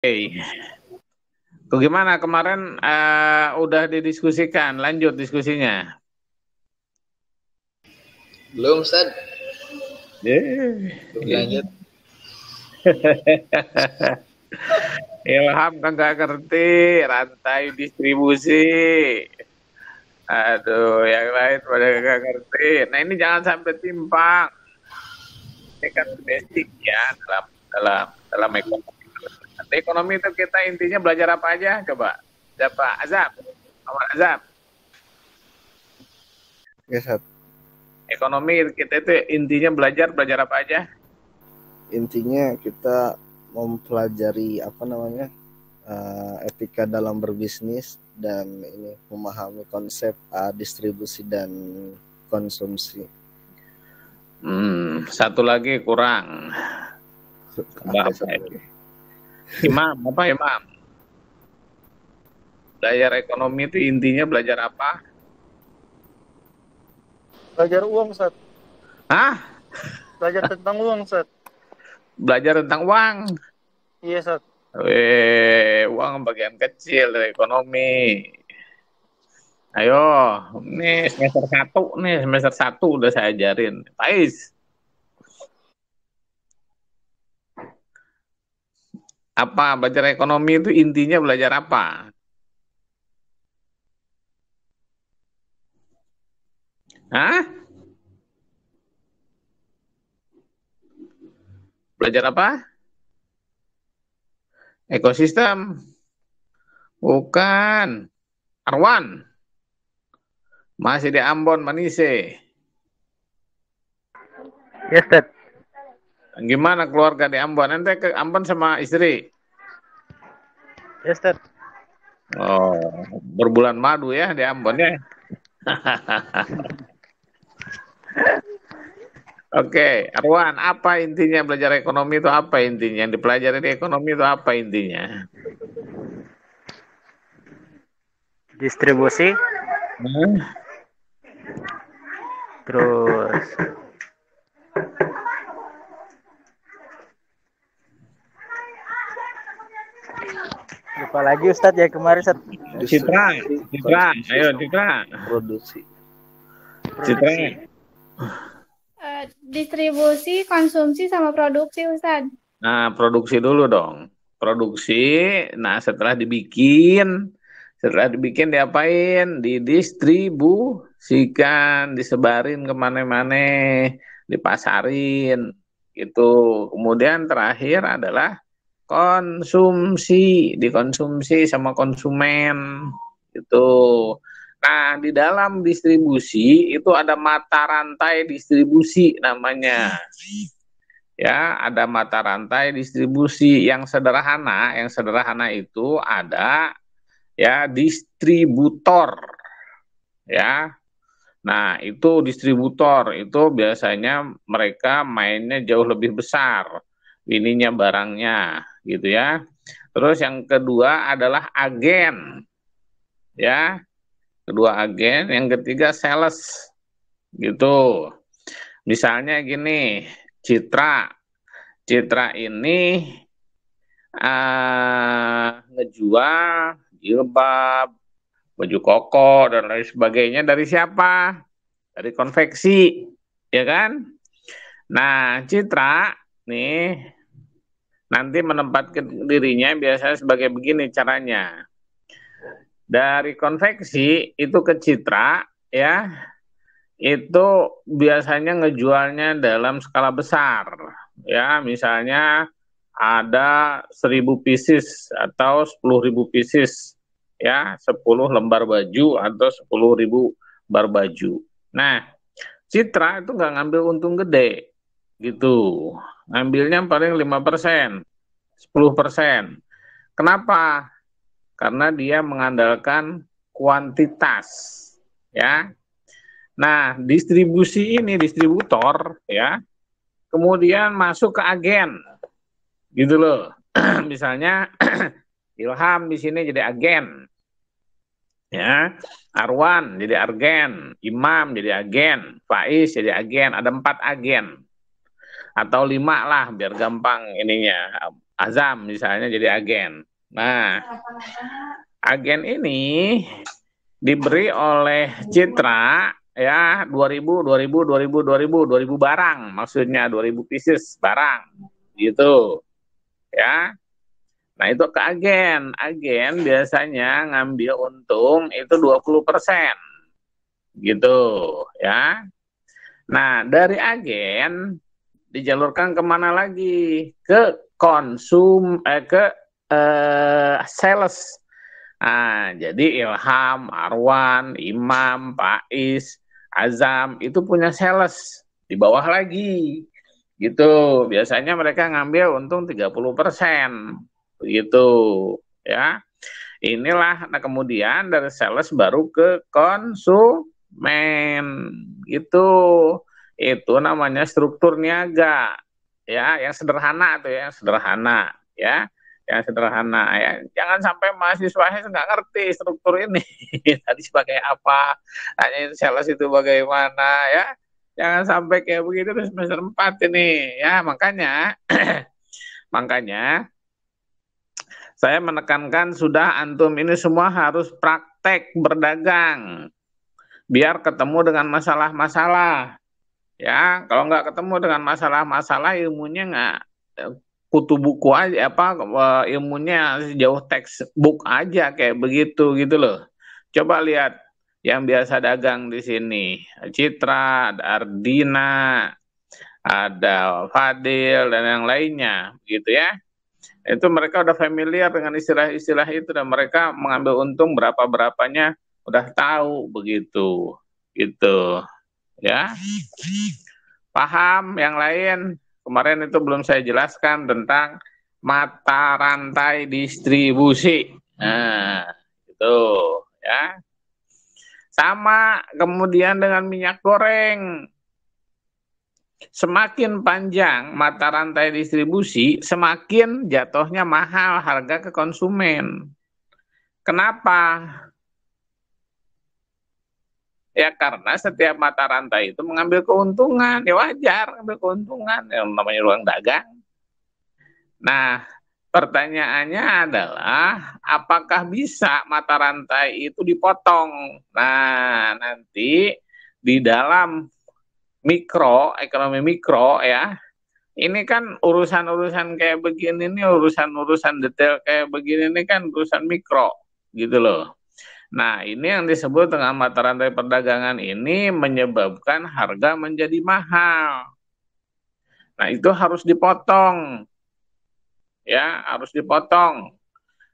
Oke, Gimana kemarin udah didiskusikan, lanjut diskusinya. Belum, Ustaz. Belum Iya. lanjut. Ilham kagak ngerti rantai distribusi. Aduh, yang lain pada kagak ngerti. Nah ini jangan sampai timpang. Ini kan basic ya dalam ekonomi. Ekonomi itu kita intinya belajar apa aja? Coba, siapa? Azab, Muhammad Azab. Ya, Sat. Ekonomi kita itu intinya belajar apa aja? Intinya kita mempelajari etika dalam berbisnis dan ini memahami konsep distribusi dan konsumsi. Satu lagi kurang. Imam, apa Imam? Belajar ekonomi itu intinya belajar apa? Belajar uang, Sat. Hah? Belajar tentang uang, Sat. Belajar tentang uang? Iya, Sat. Uang bagian kecil dari ekonomi. Ayo, ini semester 1 udah saya ajarin. Pais. Apa belajar ekonomi itu intinya belajar apa? Hah? Belajar apa? Ekosistem. Bukan. Arwan. Masih di Ambon, Manise. Yes, Dad. Gimana keluarga di Ambon? Ente ke Ambon sama istri? Yes, Dad. Oh, berbulan madu ya di Ambon ya. Oke, Arwan, apa intinya belajar ekonomi itu apa intinya? Yang dipelajari di ekonomi itu apa intinya? Distribusi. Terus lupa lagi Ustadz ya kemarin, Ustadz. Citra, ayo Citra. Produksi. Citra. Distribusi, konsumsi, sama produksi, Ustaz. Nah, produksi dulu dong. Produksi, nah setelah dibikin diapain? Didistribusikan, disebarin kemana-mana, dipasarin, gitu. Kemudian terakhir adalah konsumsi, dikonsumsi sama konsumen, gitu. Nah, di dalam distribusi itu ada mata rantai distribusi namanya. Ya, ada mata rantai distribusi yang sederhana itu ada ya distributor. Ya. Nah, itu distributor itu biasanya mereka mainnya jauh lebih besar. Ininya barangnya gitu ya. Terus yang kedua adalah agen. Ya. Kedua agen, yang ketiga sales. Gitu. Misalnya gini, Citra ini ngejual jilbab, baju koko dan lain sebagainya dari siapa? Dari konveksi, ya kan? Nah, Citra nih nanti menempatkan dirinya biasanya sebagai begini caranya. Dari konveksi itu ke Citra, ya, itu biasanya ngejualnya dalam skala besar. Ya, misalnya ada 1.000 pieces atau 10.000 pieces. Ya, 10 lembar baju atau 10.000 bar baju. Nah, Citra itu nggak ngambil untung gede. Gitu. Ngambilnya paling 5%, 10%. Kenapa? Karena dia mengandalkan kuantitas, ya. Nah, distribusi ini distributor, ya, kemudian masuk ke agen, gitu loh. Misalnya Ilham di sini jadi agen, ya, Arwan jadi agen, Imam jadi agen, Faiz jadi agen, ada 4 agen atau 5 lah biar gampang ininya. Azam misalnya jadi agen. Nah, agen ini diberi oleh Citra ya 2000 barang, maksudnya 2000 pieces barang gitu ya. Nah itu ke agen, agen biasanya ngambil untung itu 20% gitu ya. Nah dari agen dijalurkan kemana lagi? Ke sales. Nah, jadi Ilham, Arwan, Imam, Faiz, Azam itu punya sales di bawah lagi. Gitu. Biasanya mereka ngambil untung 30%. Begitu, ya. Inilah nah kemudian dari sales baru ke konsumen. Gitu. Itu namanya struktur niaga. Ya, yang sederhana tuh ya, yang sederhana, ya. Yang sederhana ya, jangan sampai mahasiswanya nggak ngerti struktur ini tadi sebagai apa, hanya sales itu bagaimana ya, jangan sampai kayak begitu terus semester 4 ini ya. Makanya makanya saya menekankan sudah antum ini semua harus praktek berdagang biar ketemu dengan masalah-masalah ya. Kalau nggak ketemu dengan masalah-masalah, ilmunya nggak kutu buku aja ilmunya jauh textbook aja kayak begitu gitu loh. Coba lihat yang biasa dagang di sini, Citra, ada Ardina, ada Fadil dan yang lainnya gitu ya. Itu mereka udah familiar dengan istilah-istilah itu dan mereka mengambil untung berapa-berapanya udah tahu begitu gitu ya. Paham yang lain? Kemarin itu belum saya jelaskan tentang mata rantai distribusi. Nah, itu ya. Sama kemudian dengan minyak goreng. Semakin panjang mata rantai distribusi, semakin jatuhnya mahal harga ke konsumen. Kenapa? Ya karena setiap mata rantai itu mengambil keuntungan, ya wajar mengambil keuntungan, yang namanya ruang dagang. Nah, pertanyaannya adalah apakah bisa mata rantai itu dipotong? Nah, nanti di dalam ekonomi mikro ya, ini kan urusan-urusan kayak begini nih, urusan-urusan detail kayak begini nih kan urusan mikro gitu loh. Nah, ini yang disebut dengan mata rantai perdagangan ini menyebabkan harga menjadi mahal. Nah, itu harus dipotong. Ya, harus dipotong.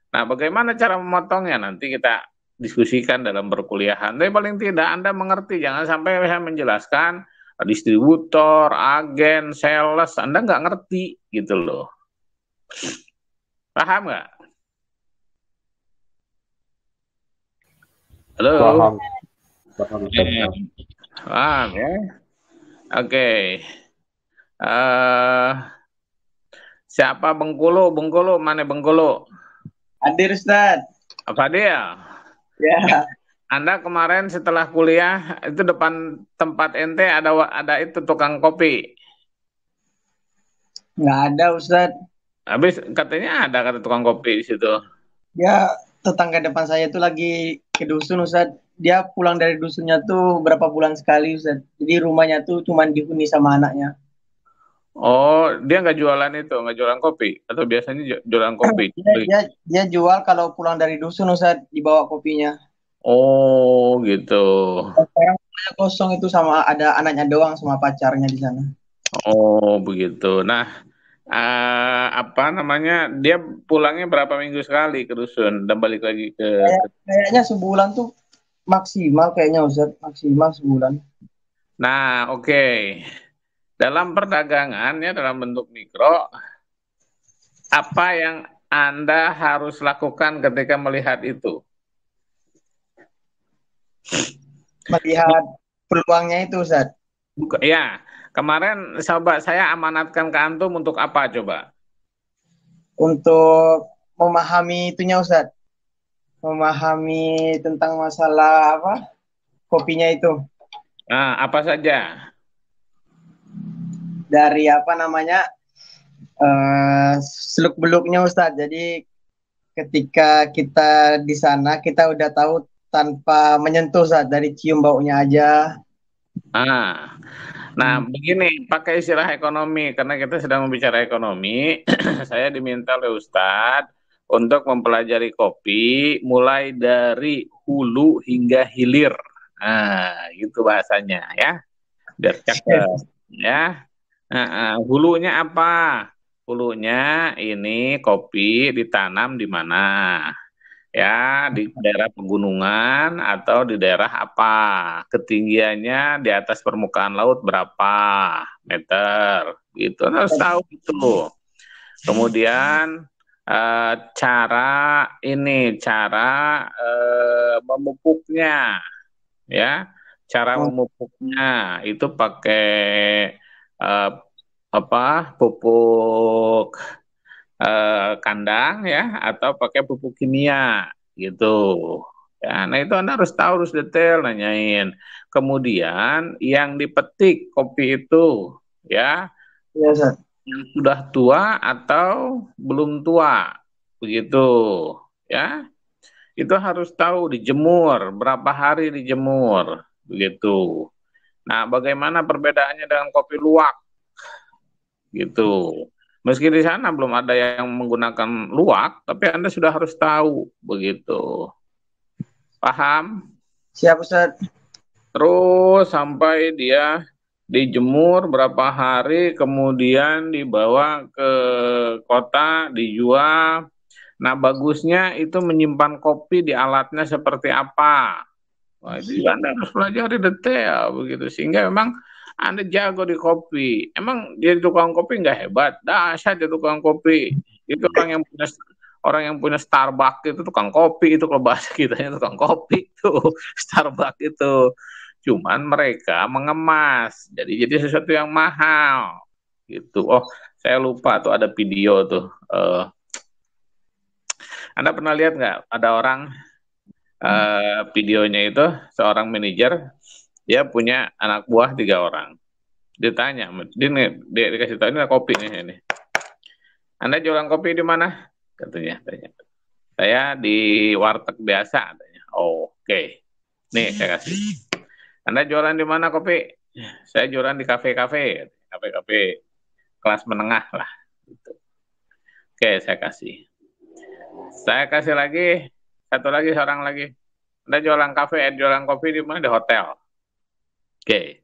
Nah, bagaimana cara memotongnya? Nanti kita diskusikan dalam perkuliahan. Tapi paling tidak Anda mengerti, jangan sampai saya menjelaskan distributor, agen, sales, Anda nggak ngerti gitu loh. Paham nggak? Halo. Paham. Paham ya. Oke. Siapa Bengkulu? Mana Bengkulu? Hadir Ustaz. Fadil. Ya. Anda kemarin setelah kuliah itu depan tempat ente ada itu tukang kopi. Nggak ada Ustaz. Habis katanya ada kata tukang kopi di situ. Ya, tetangga depan saya itu lagi ke dusun Ustaz. Dia pulang dari dusunnya tuh berapa bulan sekali Ustaz. Jadi rumahnya tuh cuma dihuni sama anaknya. Oh, dia nggak jualan itu, nggak jualan kopi atau biasanya jualan kopi? Dia jual kalau pulang dari dusun Ustaz, dibawa kopinya. Oh, gitu. Sekarang rumahnya kosong itu sama ada anaknya doang sama pacarnya di sana. Oh, begitu. Nah, apa namanya? Dia pulangnya berapa minggu sekali ke dusun dan balik lagi ke Kayaknya sebulan tuh maksimal kayaknya Ustaz, maksimal sebulan. Nah, oke. Dalam perdagangan ya dalam bentuk mikro, apa yang Anda harus lakukan ketika melihat itu? Melihat peluangnya itu Ustaz. Ya, kemarin coba saya amanatkan ke antum untuk apa coba? Untuk memahami itunya Ustaz. Memahami tentang masalah apa? Kopinya itu. Nah, apa saja? Dari apa namanya? seluk-beluknya Ustadz. Jadi ketika kita di sana kita udah tahu tanpa menyentuh Ustadz, dari cium baunya aja. Nah, begini, pakai istilah ekonomi karena kita sedang membicarakan ekonomi. Saya diminta oleh Ustadz untuk mempelajari kopi mulai dari hulu hingga hilir. Nah, gitu bahasanya ya. Biar cakep ya. Hulunya apa? Hulunya ini kopi ditanam di mana? Ya, di daerah pegunungan atau di daerah apa? Ketinggiannya di atas permukaan laut berapa meter? Gitu, harus tahu itu. Kemudian cara memupuknya, ya. Cara memupuknya itu pakai pupuk kandang ya, atau pakai pupuk kimia gitu ya. Nah itu Anda harus tahu, harus detail nanyain. Kemudian yang dipetik kopi itu ya, yang sudah tua atau belum tua begitu ya, itu harus tahu. Dijemur berapa hari, dijemur begitu. Nah bagaimana perbedaannya dengan kopi luwak gitu. Meski di sana belum ada yang menggunakan luwak, tapi Anda sudah harus tahu begitu. Paham? Siap Ustaz. Terus sampai dia dijemur berapa hari, kemudian dibawa ke kota, dijual. Nah bagusnya itu menyimpan kopi di alatnya seperti apa. Wah, itu Anda harus pelajari detail begitu, sehingga memang Anda jago di kopi. Emang dia tukang kopi nggak hebat? Dahsyat dia tukang kopi. Itu orang yang punya Starbucks itu tukang kopi, itu kalau bahasa kitanya tukang kopi itu Starbucks itu. Cuman mereka mengemas, jadi sesuatu yang mahal gitu. Oh, saya lupa tuh ada video tuh. Anda pernah lihat nggak? Ada orang videonya itu seorang manajer. Dia punya anak buah 3 orang. Ditanya, dia dikasih tahu, ini kopi nih ini. Anda jualan kopi di mana? Katanya, tanya. Saya di warteg biasa, katanya. Oh, oke. Nih saya kasih. Anda jualan di mana kopi? Saya jualan di kafe-kafe kelas menengah lah. Gitu. Oke, saya kasih. Saya kasih lagi, seorang lagi. Anda jualan jualan kopi di mana? Di hotel. Oke,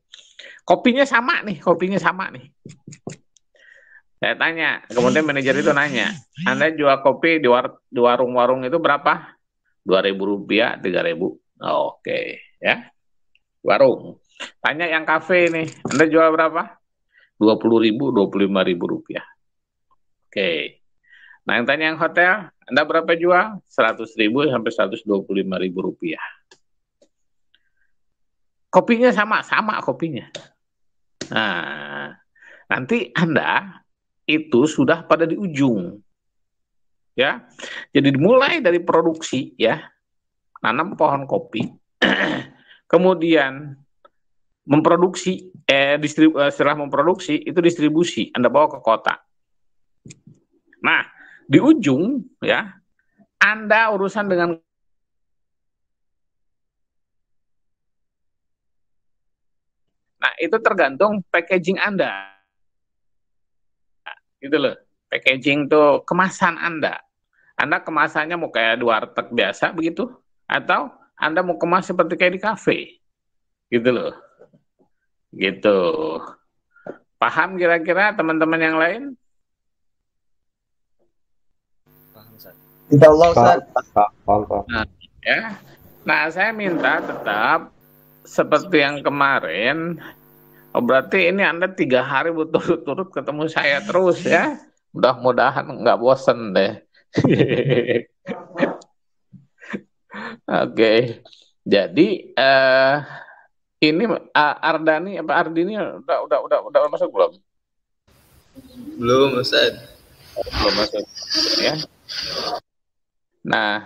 kopinya sama nih. Saya tanya, kemudian manajer itu nanya, Anda jual kopi di warung-warung itu berapa? Rp2.000, Rp3.000. Oh, oke, ya. Warung. Tanya yang kafe nih, Anda jual berapa? Rp20.000, Rp25.000. Oke. Nah, yang tanya yang hotel, Anda berapa jual? Rp100.000 sampai Rp125.000. Kopinya sama kopinya. Nah, nanti Anda itu sudah pada di ujung. Ya. Jadi dimulai dari produksi ya. Nanam pohon kopi. Kemudian memproduksi setelah memproduksi itu distribusi, Anda bawa ke kota. Nah, di ujung ya, Anda urusan dengan itu tergantung packaging Anda. Gitu loh. Packaging tuh kemasan Anda. Anda kemasannya mau kayak di warteg biasa begitu, atau Anda mau kemas seperti kayak di kafe. Gitu loh. Gitu. Paham kira-kira teman-teman yang lain? Insyaallah Ustaz. Nah, ya. Nah, saya minta tetap seperti yang kemarin. Oh, berarti ini Anda 3 hari berturut-turut ketemu saya terus ya. Mudah-mudahan nggak bosen deh. Oke. Jadi ini Ardani udah masuk belum? Belum, Ustaz. Belum masuk ya. Nah,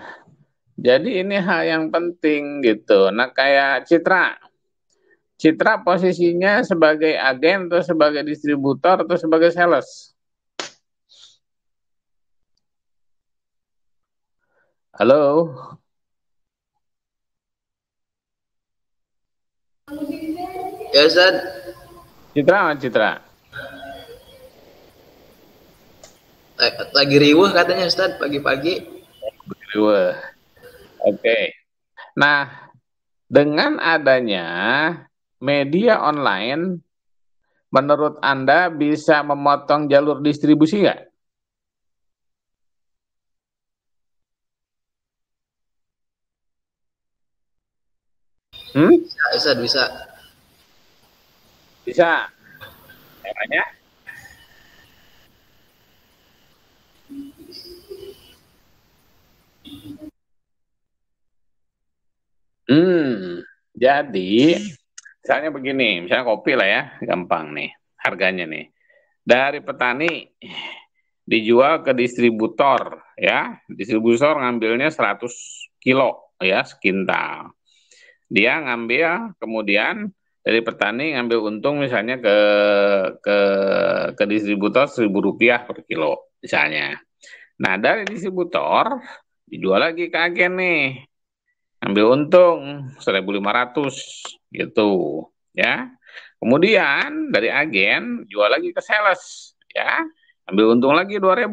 jadi ini hal yang penting gitu. Nah, kayak Citra posisinya sebagai agen atau sebagai distributor atau sebagai sales? Halo, Ya Ustaz, Citra. lagi riuh katanya Ustaz pagi-pagi. Dua. Oke. Nah, dengan adanya media online, menurut Anda bisa memotong jalur distribusi nggak? Bisa Ustaz, bisa. Bisa. Caranya? Jadi misalnya begini, misalnya kopi lah ya, gampang nih harganya nih. Dari petani dijual ke distributor ya, distributor ngambilnya 100 kilo ya, sekintal. Dia ngambil kemudian dari petani ngambil untung misalnya ke distributor Rp1.000 per kilo misalnya. Nah, dari distributor dijual lagi ke agen nih. Ambil untung 1.500 gitu ya. Kemudian dari agen jual lagi ke sales ya. Ambil untung lagi 2.000.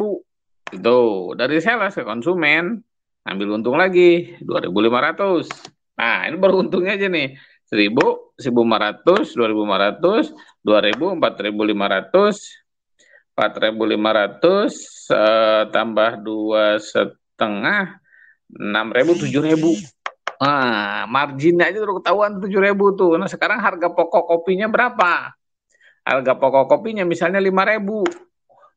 Gitu. Dari sales ke konsumen ambil untung lagi 2.500. Nah, ini baru untungnya aja nih. 1.000, 1.500, 2.500, 2.000, 4.500, 4.500 tambah 2,5, 6.000, 7.000. Nah, marginnya aja udah ketahuan 7.000 tuh. Nah, sekarang harga pokok kopinya berapa? Harga pokok kopinya misalnya 5.000.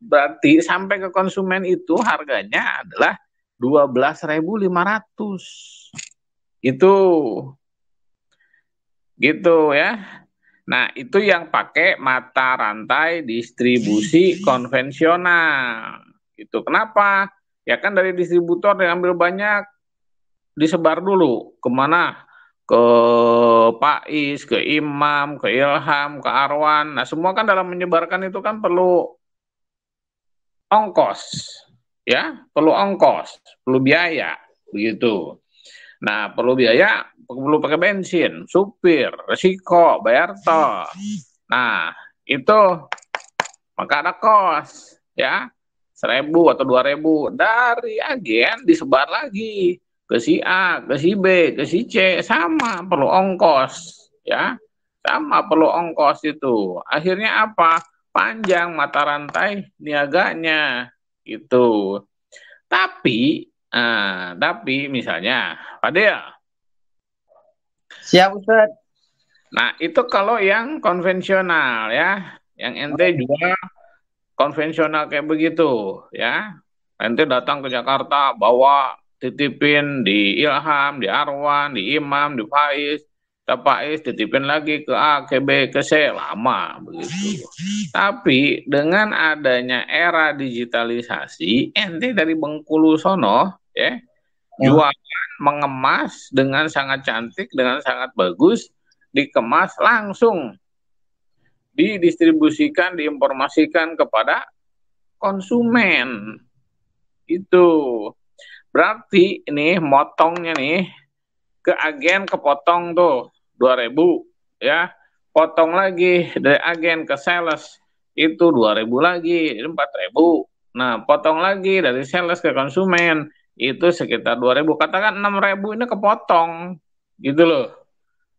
Berarti sampai ke konsumen itu harganya adalah 12.500. Gitu. Gitu ya. Nah, itu yang pakai mata rantai distribusi konvensional. Itu kenapa? Ya kan dari distributor yang ambil banyak, disebar dulu kemana? Ke Pak Is, ke Imam, ke Ilham, ke Arwan. Nah, semua kan dalam menyebarkan itu kan perlu ongkos, ya, perlu ongkos, perlu biaya, begitu. Nah, perlu biaya, perlu pakai bensin, supir, resiko, bayar tol. Nah, itu maka ada kos, ya, 1.000 atau 2.000 dari agen disebar lagi ke si A, ke si B, ke si C, sama perlu ongkos, ya, sama perlu ongkos itu. Akhirnya apa? Panjang mata rantai niaganya, gitu. Tapi misalnya, Fadil, Siap Ustaz. nah itu kalau yang konvensional ya, yang ente jual konvensional kayak begitu ya, ente datang ke Jakarta bawa titipin di Ilham, di Arwan, di Imam, di Faiz, Faiz titipin lagi ke A, ke B, ke C, lama begitu. Tapi dengan adanya era digitalisasi, ente dari Bengkulu sono ya, jualan mengemas dengan sangat cantik, dengan sangat bagus, dikemas langsung didistribusikan, diinformasikan kepada konsumen. Itu berarti ini motongnya nih ke agen kepotong tuh 2.000 ya, potong lagi dari agen ke sales itu 2.000 lagi, 4.000. Nah, potong lagi dari sales ke konsumen itu sekitar 2.000, katakan 6.000 ini kepotong gitu loh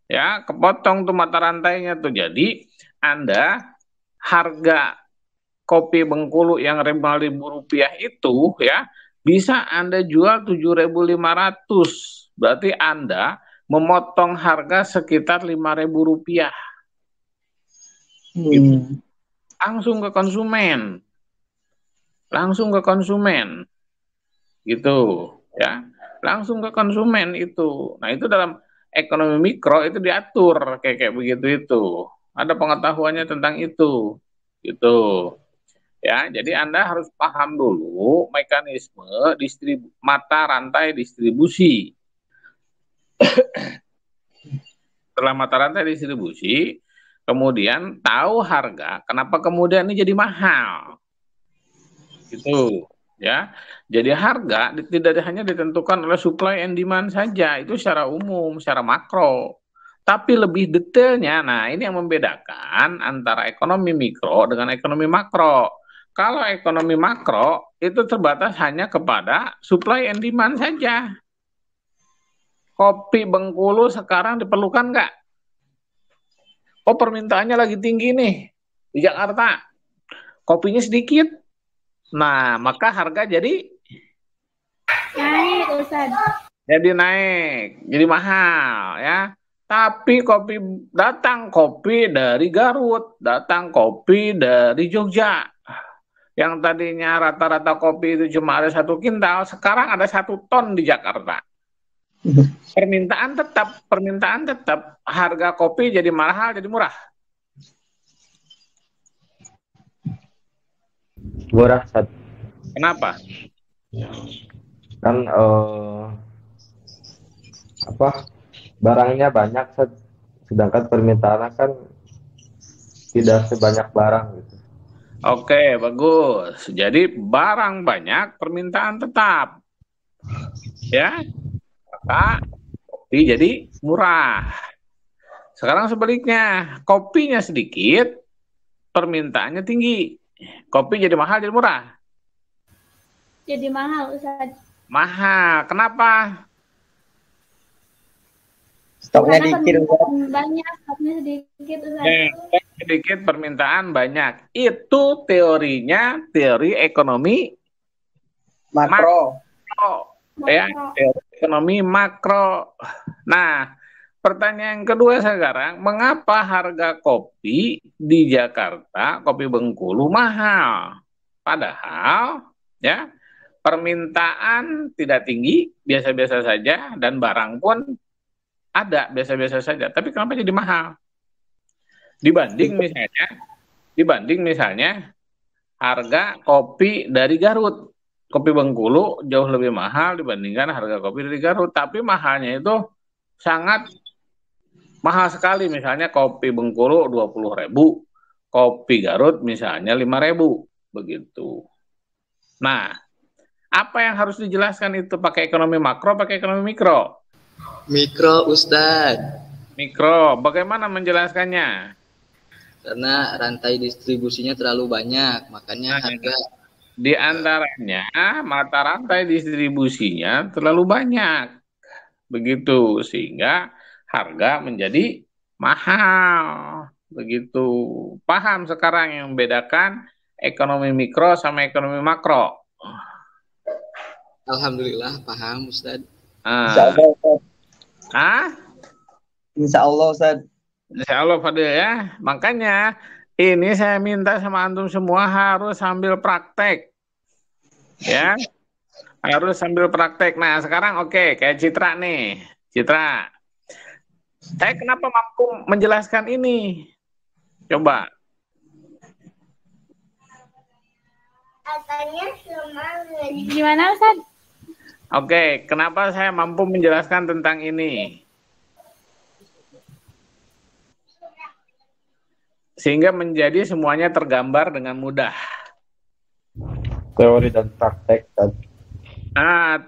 ya, kepotong tuh mata rantainya tuh. Jadi Anda harga kopi Bengkulu yang Rp5.000 itu ya bisa Anda jual 7.500. Berarti Anda memotong harga sekitar Rp5.000. Langsung ke konsumen. Langsung ke konsumen. Gitu ya. Langsung ke konsumen itu. Nah, itu dalam ekonomi mikro itu diatur kayak begitu itu. Ada pengetahuannya tentang itu. Gitu. Ya, jadi Anda harus paham dulu mekanisme mata rantai distribusi. Setelah mata rantai distribusi, kemudian tahu harga, kenapa kemudian ini jadi mahal. Gitu. ya. Jadi harga tidak hanya ditentukan oleh supply and demand saja, itu secara umum, secara makro. Tapi lebih detailnya, nah ini yang membedakan antara ekonomi mikro dengan ekonomi makro. Kalau ekonomi makro itu terbatas hanya kepada supply and demand saja. Kopi Bengkulu sekarang diperlukan nggak? Oh, permintaannya lagi tinggi nih di Jakarta. Kopinya sedikit. Nah, maka harga jadi Naik, Ustaz. naik, jadi mahal ya. Tapi datang kopi dari Garut, datang kopi dari Jogja. Yang tadinya rata-rata kopi itu cuma ada 1 kintal, sekarang ada 1 ton di Jakarta. Permintaan tetap, harga kopi jadi mahal, jadi murah. Murah, Ustaz. Kenapa? Kan barangnya banyak, Ustaz. Sedangkan permintaannya kan tidak sebanyak barang gitu. Oke, bagus. Jadi barang banyak, permintaan tetap. Ya, maka kopi jadi murah. Sekarang sebaliknya, kopinya sedikit, permintaannya tinggi. Kopi jadi mahal, jadi murah. Jadi mahal, Ustaz. Mahal. Kenapa? Stoknya Karena dikit, Ustaz. permintaan banyak, stoknya sedikit, Ustaz. Sedikit, permintaan banyak. Itu teorinya, teori ekonomi Makro. ya, teori ekonomi makro. Nah, pertanyaan kedua sekarang, mengapa harga kopi di Jakarta, kopi Bengkulu mahal? Padahal ya, permintaan tidak tinggi, biasa-biasa saja, dan barang pun ada biasa-biasa saja. Tapi kenapa jadi mahal? Dibanding misalnya harga kopi dari Garut. Kopi Bengkulu jauh lebih mahal dibandingkan harga kopi dari Garut. Tapi mahalnya itu sangat mahal sekali. Misalnya kopi Bengkulu 20.000, kopi Garut misalnya 5.000, begitu. Nah, apa yang harus dijelaskan itu, pakai ekonomi makro, pakai ekonomi mikro? Mikro, Ustadz. Mikro, bagaimana menjelaskannya? Karena rantai distribusinya terlalu banyak, makanya harga di antaranya mata rantai distribusinya terlalu banyak. Begitu, sehingga harga menjadi mahal. Begitu. Paham sekarang yang membedakan ekonomi mikro sama ekonomi makro? Alhamdulillah paham, Ustadz. Insya Allah, Ustaz. Insya Allah, Ustaz. Insya Allah, Fadil ya. Makanya ini saya minta sama antum semua harus sambil praktek. Ya. Harus sambil praktek. Nah, sekarang oke, kayak Citra nih. Citra. Saya kenapa mampu menjelaskan ini? Coba. Gimana, Ustaz? Oke, kenapa saya mampu menjelaskan tentang ini? Sehingga menjadi semuanya tergambar dengan mudah. Teori dan praktek.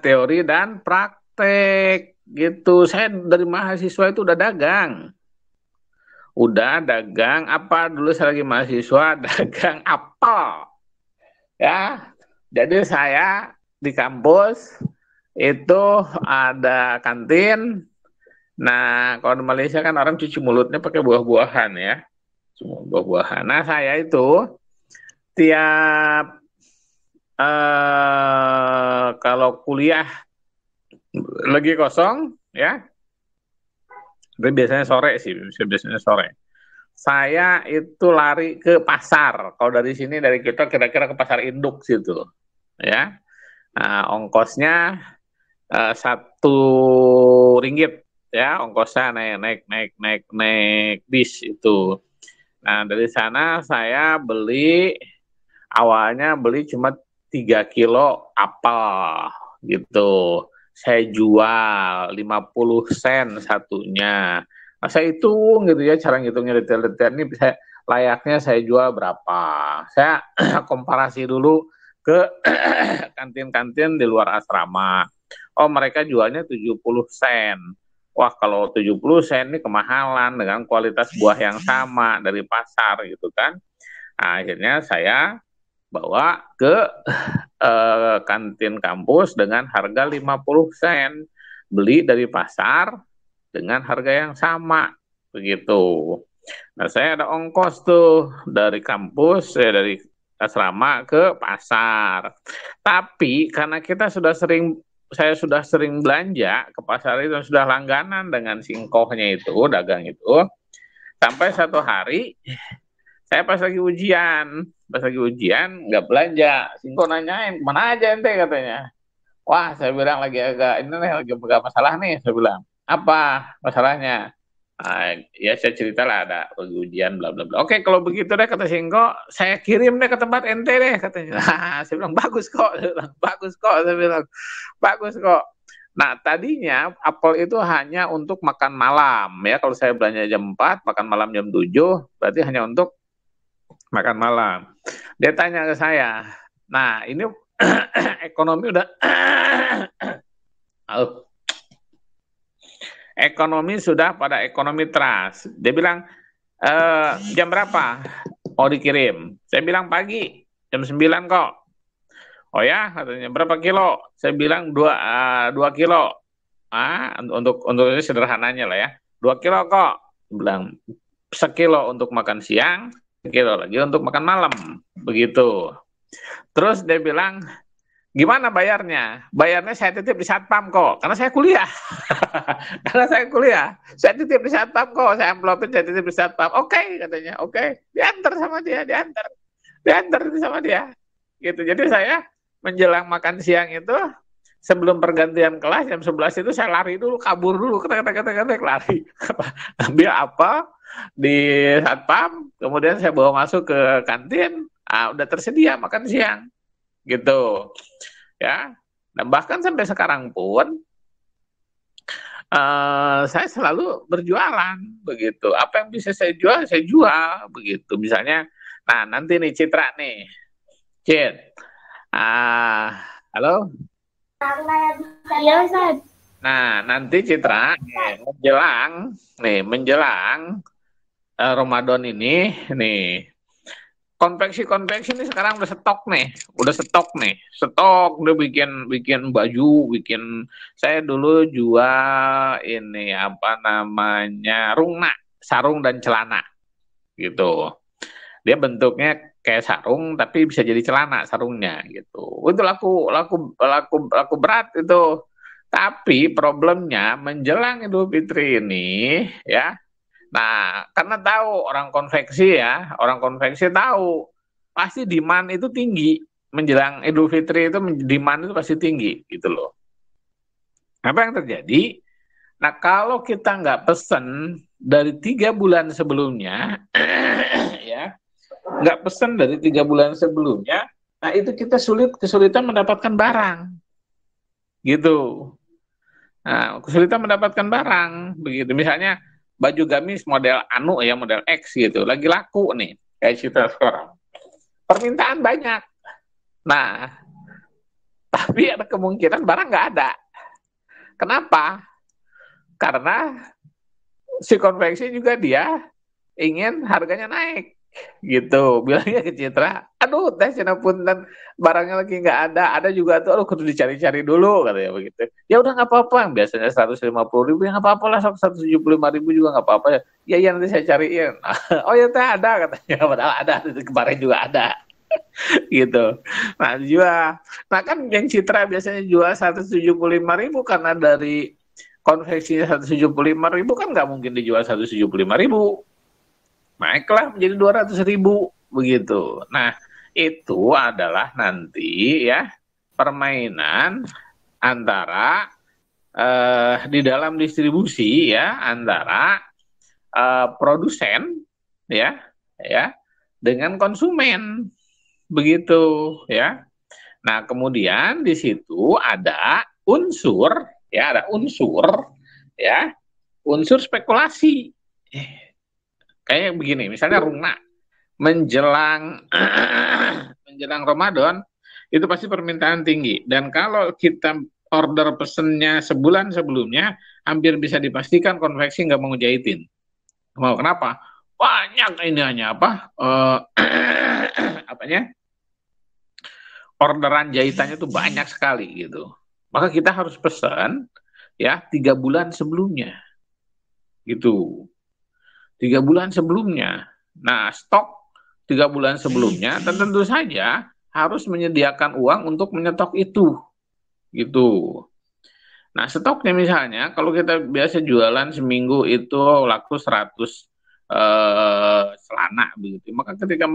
Teori dan praktek gitu. Saya dari mahasiswa itu udah dagang. Apa dulu saya lagi mahasiswa, dagang apel. Ya. Jadi saya di kampus itu ada kantin. Nah, kalau di Malaysia kan orang cuci mulutnya pakai buah-buahan ya. Buah-buahan. Nah, saya itu tiap kalau kuliah lagi kosong ya, tapi biasanya sore sih, saya itu lari ke pasar. Kalau dari sini, dari kita kira-kira ke pasar induk situ ya. Nah, ongkosnya 1 ringgit ya, ongkosnya naik bis itu. Nah, dari sana saya awalnya beli cuma 3 kilo apel gitu. Saya jual 50 sen satunya. Nah, saya hitung gitu ya, cara ngitungnya detail-detail. Ini layaknya saya jual berapa. Saya komparasi dulu ke ke kantin-kantin di luar asrama. Oh, mereka jualnya 70 sen. Wah, kalau 70 sen ini kemahalan dengan kualitas buah yang sama dari pasar gitu kan. Nah, akhirnya saya bawa ke kantin kampus dengan harga 50 sen. Beli dari pasar dengan harga yang sama begitu. Nah, saya ada ongkos tuh dari kampus, dari asrama ke pasar. Tapi karena saya sudah sering belanja ke pasar itu, sudah langganan dengan singkohnya itu, dagang itu. Sampai satu hari saya pas lagi ujian nggak belanja. Singkoh nanyain, "Mana aja ente?" katanya. Wah, saya bilang lagi agak masalah nih, saya bilang. Apa masalahnya? Ya saya ceritalah ada ujian bla bla bla. Oke, kalau begitu deh kata Singko, saya kirim deh ke tempat ente deh katanya. Saya bilang bagus kok, saya bilang bagus kok. Nah, tadinya apel itu hanya untuk makan malam ya. Kalau saya belanja jam 4, makan malam jam 7, berarti hanya untuk makan malam. Dia tanya ke saya, "Nah, ini ekonomi udah ekonomi sudah pada ekonomi trust." Dia bilang, "Jam berapa mau dikirim?" Saya bilang pagi, jam 9 kok. "Oh ya," katanya, "berapa kilo?" Saya bilang 2 kilo. Untuk ini sederhananya lah ya. 2 kilo kok. Dia bilang, "1 kilo untuk makan siang, 1 kilo lagi untuk makan malam." Begitu. Terus dia bilang, "Gimana bayarnya?" "Bayarnya saya titip di satpam kok, karena saya kuliah." Saya titip di satpam kok, saya amplopin, saya titip di satpam. "Oke," katanya, "oke." Diantar sama dia, diantar itu sama dia. Gitu. Jadi saya menjelang makan siang itu, sebelum pergantian kelas jam 11 itu saya lari dulu, kabur dulu, lari. Ambil apel di satpam, kemudian saya bawa masuk ke kantin, udah tersedia makan siang. Gitu. Ya. Dan bahkan sampai sekarang pun saya selalu berjualan begitu. Apa yang bisa saya jual begitu. Misalnya, nah nanti nih Citra nih, Cit, halo. Iya, Ustaz. Nah, nanti Citra menjelang Ramadan ini nih, konveksi ini sekarang udah stok nih, udah bikin baju, saya dulu jual ini apa namanya, rungna, sarung dan celana gitu. Dia bentuknya kayak sarung tapi bisa jadi celana sarungnya gitu. Itu laku berat itu. Tapi problemnya menjelang Idul Fitri ini ya. Nah, karena tahu orang konveksi tahu pasti demand itu tinggi menjelang Idul Fitri, itu demand itu pasti tinggi gitu loh. Apa yang terjadi? Nah, kalau kita nggak pesen dari 3 bulan sebelumnya, ya, nggak pesen dari 3 bulan sebelumnya, nah itu kita kesulitan mendapatkan barang, gitu. Nah, kesulitan mendapatkan barang, begitu. Misalnya baju gamis model anu ya, model X gitu, lagi laku nih, kayak Citra sekarang. Permintaan banyak. Nah, tapi ada kemungkinan barang nggak ada. Kenapa? Karena si konveksi juga dia ingin harganya naik. Gitu, bilangnya ke Citra, "Aduh, teh Cinapun dan barangnya lagi nggak ada juga tuh, aduh kudu dicari-cari dulu," katanya begitu. Ya udah nggak apa-apa, yang biasanya 150.000 ya nggak apa-apa lah, 175.000 juga nggak apa-apa ya. Ya nanti saya cariin. Oh ya teh ada katanya, padahal ada, kemarin juga ada. Gitu. Nah jual, nah kan yang Citra biasanya jual 175.000 karena dari konveksinya 175.000 kan nggak mungkin dijual 175.000. Naiklah menjadi 200.000 begitu. Nah, itu adalah nanti ya permainan antara di dalam distribusi ya, antara produsen ya dengan konsumen begitu ya. Nah, kemudian di situ ada unsur spekulasi. Kayak begini, misalnya rungna menjelang Ramadan itu pasti permintaan tinggi. Dan kalau kita order pesennya sebulan sebelumnya, hampir bisa dipastikan konveksi nggak mau jahitin. Mau kenapa? Banyak ini hanya apa? Apanya? Orderan jahitannya tuh banyak sekali gitu. Maka kita harus pesan ya 3 bulan sebelumnya. Gitu. 3 bulan sebelumnya. Nah, stok 3 bulan sebelumnya dan tentu saja harus menyediakan uang untuk menyetok itu. Gitu. Nah, stoknya misalnya kalau kita biasa jualan seminggu itu laku 100 selana begitu. Maka ketika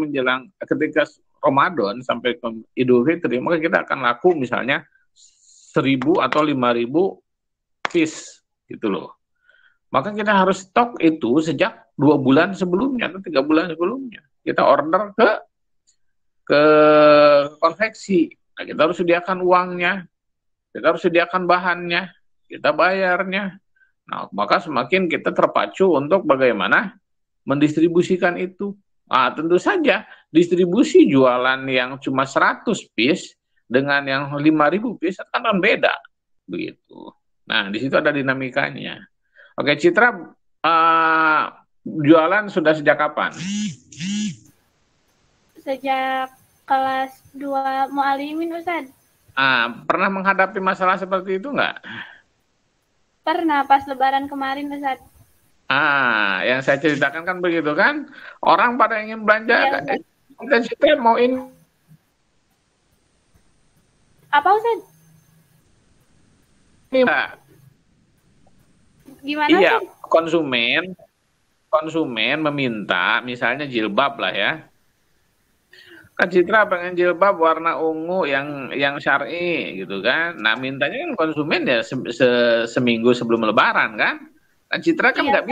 Ramadan sampai ke Idul Fitri, maka kita akan laku misalnya 1.000 atau 5.000 piece gitu loh. Maka kita harus stok itu sejak 2 bulan sebelumnya atau 3 bulan sebelumnya. Kita order ke konveksi. Nah, kita harus sediakan uangnya, kita harus sediakan bahannya, kita bayarnya. Nah, maka semakin kita terpacu untuk bagaimana mendistribusikan itu. Nah, tentu saja distribusi jualan yang cuma 100 piece dengan yang 5.000 piece kan beda begitu. Nah, di situ ada dinamikanya. Oke, Citra, jualan sudah sejak kapan? Sejak kelas 2 Mu'alimin, Ustaz. Pernah menghadapi masalah seperti itu nggak? Pernah pas Lebaran kemarin, Ustaz. Yang saya ceritakan kan begitu kan, orang pada ingin belanja, Ya, kita Citra mau ini. apa, Ustaz? Gimana, Iya, Ustaz? konsumen meminta misalnya jilbab lah ya. Kan Citra pengen jilbab warna ungu yang syar'i gitu kan. Nah, mintanya kan konsumen ya seminggu sebelum Lebaran kan. Kan Citra kan Iya,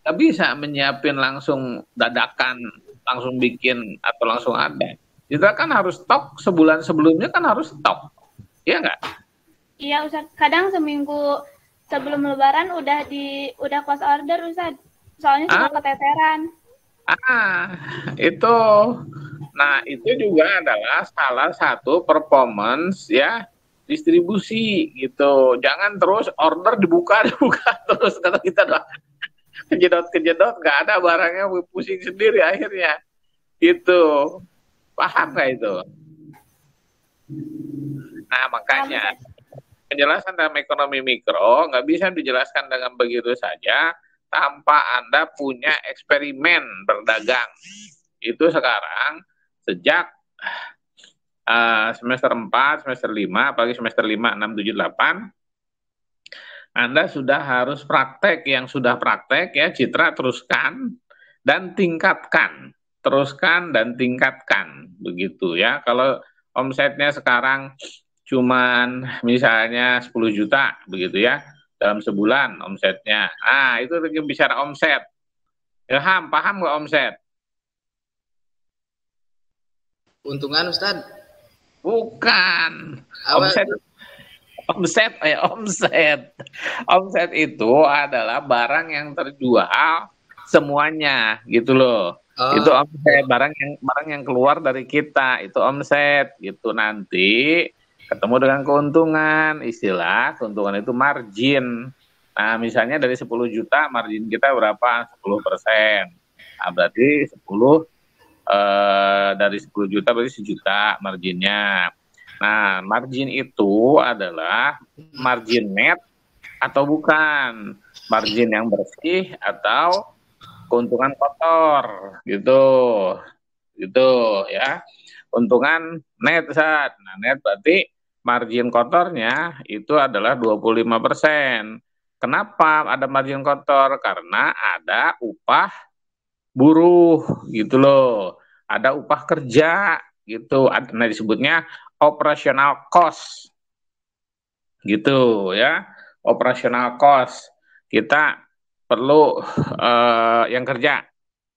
nggak bisa menyiapin langsung dadakan, langsung bikin atau langsung ada. Citra kan harus stok sebulan sebelumnya kan harus stok. Iya nggak? Iya, Ustaz. Kadang seminggu sebelum Lebaran udah close order, Ustaz. Soalnya suka keteteran. Itu. Nah, itu juga adalah salah satu performance ya distribusi gitu. Jangan terus order dibuka terus kata kita doang. Kejedot nggak ada barangnya, pusing sendiri akhirnya. Itu. Paham nggak itu? Nah, makanya penjelasan dalam ekonomi mikro nggak bisa dijelaskan dengan begitu saja tanpa Anda punya eksperimen berdagang. Itu sekarang sejak semester 4, semester 5, apalagi semester 5, 6, 7, 8, Anda sudah harus praktek. Yang sudah praktek ya Citra teruskan dan tingkatkan. Teruskan dan tingkatkan. Begitu ya. Kalau omsetnya sekarang cuman misalnya 10 juta begitu ya dalam sebulan omsetnya. Itu bicara omset. Ilham, paham nggak omset? Untungan, Ustaz? Bukan. Omset itu adalah barang yang terjual semuanya gitu loh. Itu omset, barang yang keluar dari kita itu omset gitu. Nanti ketemu dengan keuntungan, istilah keuntungan itu margin. Nah, misalnya dari 10 juta margin kita berapa? 10%. Nah, berarti 10 dari 10 juta berarti 1 juta marginnya. Nah, margin itu adalah margin net atau bukan, margin yang bersih atau keuntungan kotor gitu ya. Keuntungan net, Ustaz. Nah, net berarti margin kotornya itu adalah 25%. Kenapa ada margin kotor? Karena ada upah buruh gitu loh, ada upah kerja gitu, nah disebutnya operational cost gitu ya, operational cost. Kita perlu yang kerja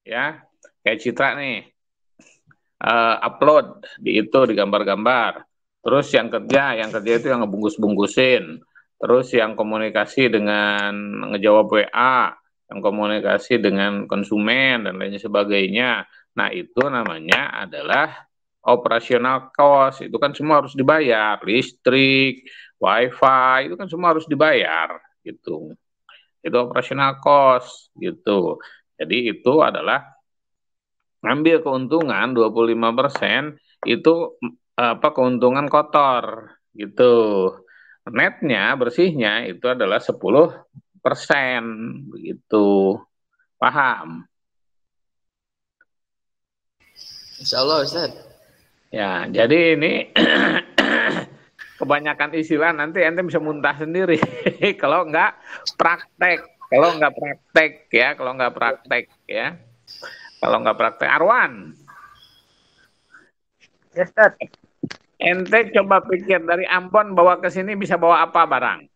ya, kayak Citra nih upload di gambar-gambar, terus yang kerja itu yang ngebungkus-bungkusin, terus yang komunikasi dengan ngejawab WA, yang komunikasi dengan konsumen dan lain sebagainya. Nah, itu namanya adalah operasional cost itu kan semua harus dibayar, listrik, wifi itu kan semua harus dibayar gitu. Itu operasional cost gitu. Jadi itu adalah ngambil keuntungan 25% itu keuntungan kotor gitu. Netnya bersihnya itu adalah 10% begitu. Paham? Insya Allah Ustaz. Ya, jadi ini kebanyakan istilah nanti ente bisa muntah sendiri kalau nggak praktek. Kalau nggak praktek ya, kalau nggak praktek ya. Kalau nggak praktek, Arwan. Ya Ustaz. Ente coba pikir dari Ambon bawa ke sini bisa bawa apa barang?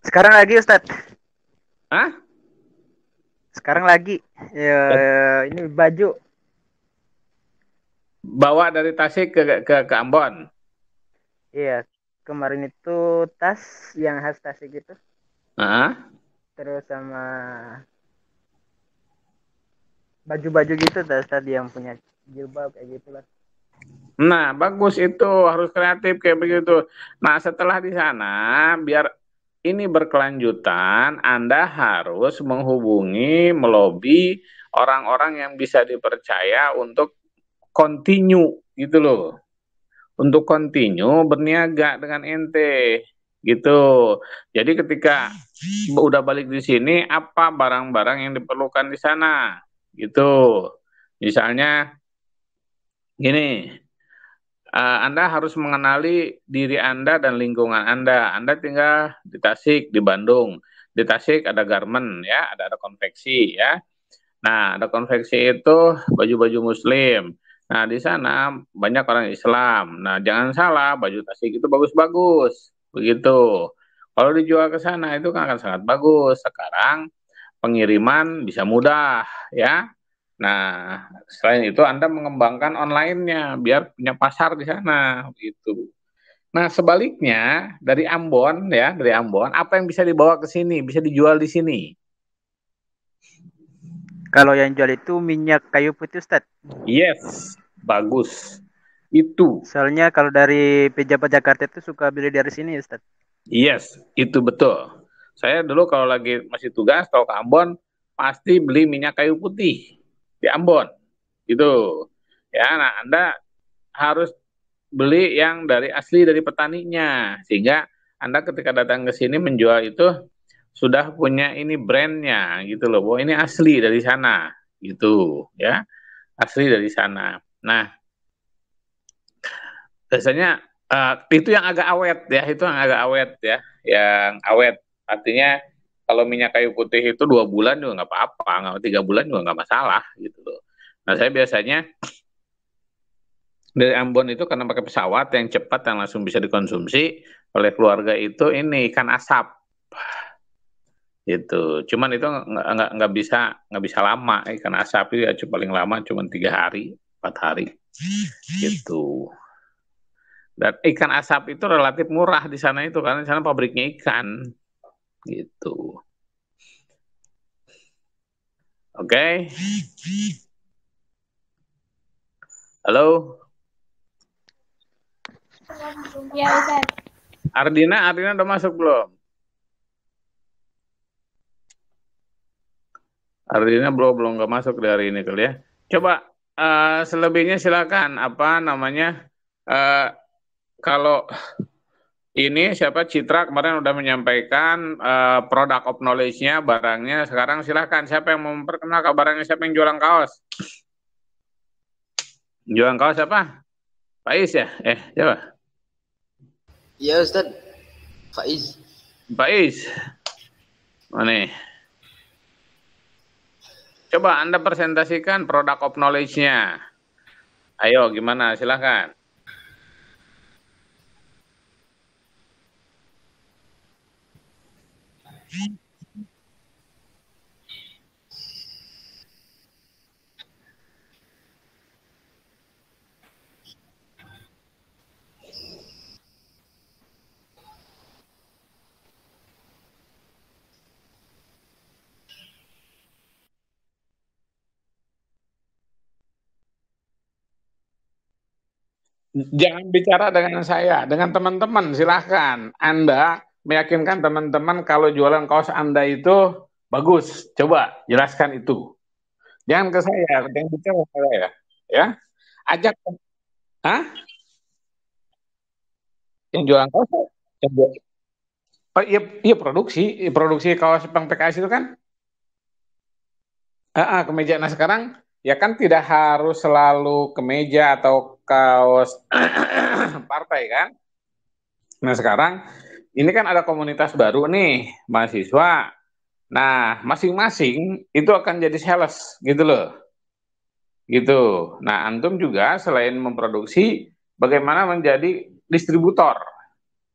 Sekarang lagi Ustaz. Hah? Sekarang lagi. Ya, ini baju. Bawa dari Tasik ke Ambon. Iya. Kemarin itu tas yang khas Tasik gitu. Terus sama baju-baju gitu tadi yang punya jilbab kayak gitu lah. Nah, bagus itu harus kreatif kayak begitu. Nah, setelah di sana biar ini berkelanjutan, Anda harus menghubungi, melobi orang-orang yang bisa dipercaya untuk continue gitu loh. Untuk continue berniaga dengan ente gitu. Jadi ketika udah balik di sini, apa barang-barang yang diperlukan di sana gitu. Misalnya gini, Anda harus mengenali diri Anda dan lingkungan Anda. Anda tinggal di Tasik, di Bandung. Di Tasik ada garment ya, ada konveksi ya. Nah, ada konveksi itu baju-baju Muslim. Nah, di sana banyak orang Islam. Nah, jangan salah, baju Tasik itu bagus-bagus. Begitu. Kalau dijual ke sana itu kan akan sangat bagus. Sekarang pengiriman bisa mudah ya. Nah, selain itu Anda mengembangkan online-nya biar punya pasar di sana gitu. Nah, sebaliknya dari Ambon ya, dari Ambon, apa yang bisa dibawa ke sini, bisa dijual di sini? Kalau yang jual itu minyak kayu putih Ustaz. Yes, bagus. Itu. Soalnya kalau dari pejabat Jakarta itu suka beli dari sini Ustaz. Yes, itu betul. Saya dulu kalau lagi masih tugas kalau ke Ambon pasti beli minyak kayu putih di Ambon. Gitu. Ya, nah Anda harus beli yang dari asli dari petaninya sehingga Anda ketika datang ke sini menjual itu sudah punya ini brandnya gitu loh, bahwa ini asli dari sana gitu ya, asli dari sana. Nah, biasanya itu yang agak awet ya, itu yang agak awet ya, yang awet artinya kalau minyak kayu putih itu 2 bulan juga nggak apa-apa, nggak 3 bulan juga nggak masalah gitu loh. Nah, saya biasanya dari Ambon itu karena pakai pesawat yang cepat yang langsung bisa dikonsumsi oleh keluarga itu ini ikan asap gitu. Cuman itu nggak bisa lama ikan asap itu ya paling lama cuma 3 hari 4 hari gitu. Dan ikan asap itu relatif murah di sana itu karena di sana pabriknya ikan gitu. Oke. Halo. Ya Ustaz. Ardina udah masuk belum? Ardina belum nggak masuk dari ini kali ya. Coba selebihnya silakan apa namanya kalau ini siapa Citra kemarin udah menyampaikan product of knowledge-nya barangnya. Sekarang silakan siapa yang mau memperkenalkan barangnya, siapa yang jualan kaos? Jualan kaos apa? Faiz ya? Siapa? Iya Ustaz. Faiz. Faiz. Mana? Coba Anda presentasikan product of knowledge-nya. Ayo gimana? Silakan. Jangan bicara dengan saya, dengan teman-teman silahkan. Anda meyakinkan teman-teman kalau jualan kaos Anda itu bagus. Coba jelaskan itu. Jangan ke saya, jangan bicara ke saya. Ya, ajak. Hah? Yang jualan kaos? Yang jual- Oh, iya, iya produksi kaos Pang PKS itu kan kemeja. Nah sekarang ya kan tidak harus selalu kemeja atau kaos partai kan. Nah sekarang ini kan ada komunitas baru nih mahasiswa. Nah masing-masing itu akan jadi sales gitu loh, gitu. Nah antum juga selain memproduksi, bagaimana menjadi distributor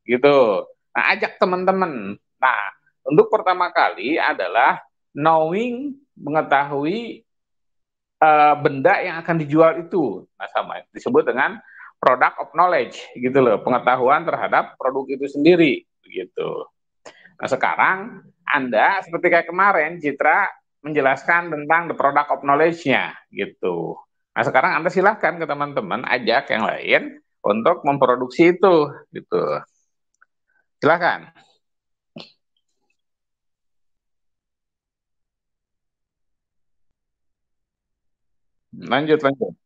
gitu. Nah ajak teman-teman. Nah untuk pertama kali adalah knowing, mengetahui benda yang akan dijual itu. Nah, sama disebut dengan product of knowledge gitu loh, pengetahuan terhadap produk itu sendiri begitu. Nah, sekarang Anda seperti kayak kemarin Citra menjelaskan tentang the product of knowledge-nya gitu. Nah, sekarang Anda silahkan ke teman-teman ajak yang lain untuk memproduksi itu gitu. Silahkan. Lanjut, lanjut.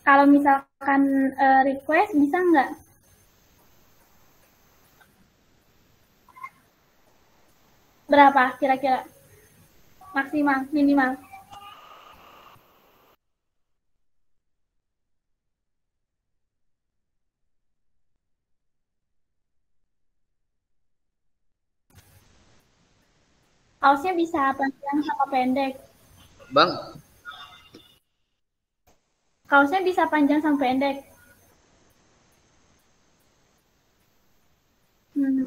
Kalau misalkan request bisa nggak? Berapa kira-kira? Maksimal, minimal. Kaosnya bisa panjang sama pendek. Bang, Kaosnya bisa panjang sama pendek. Hmm.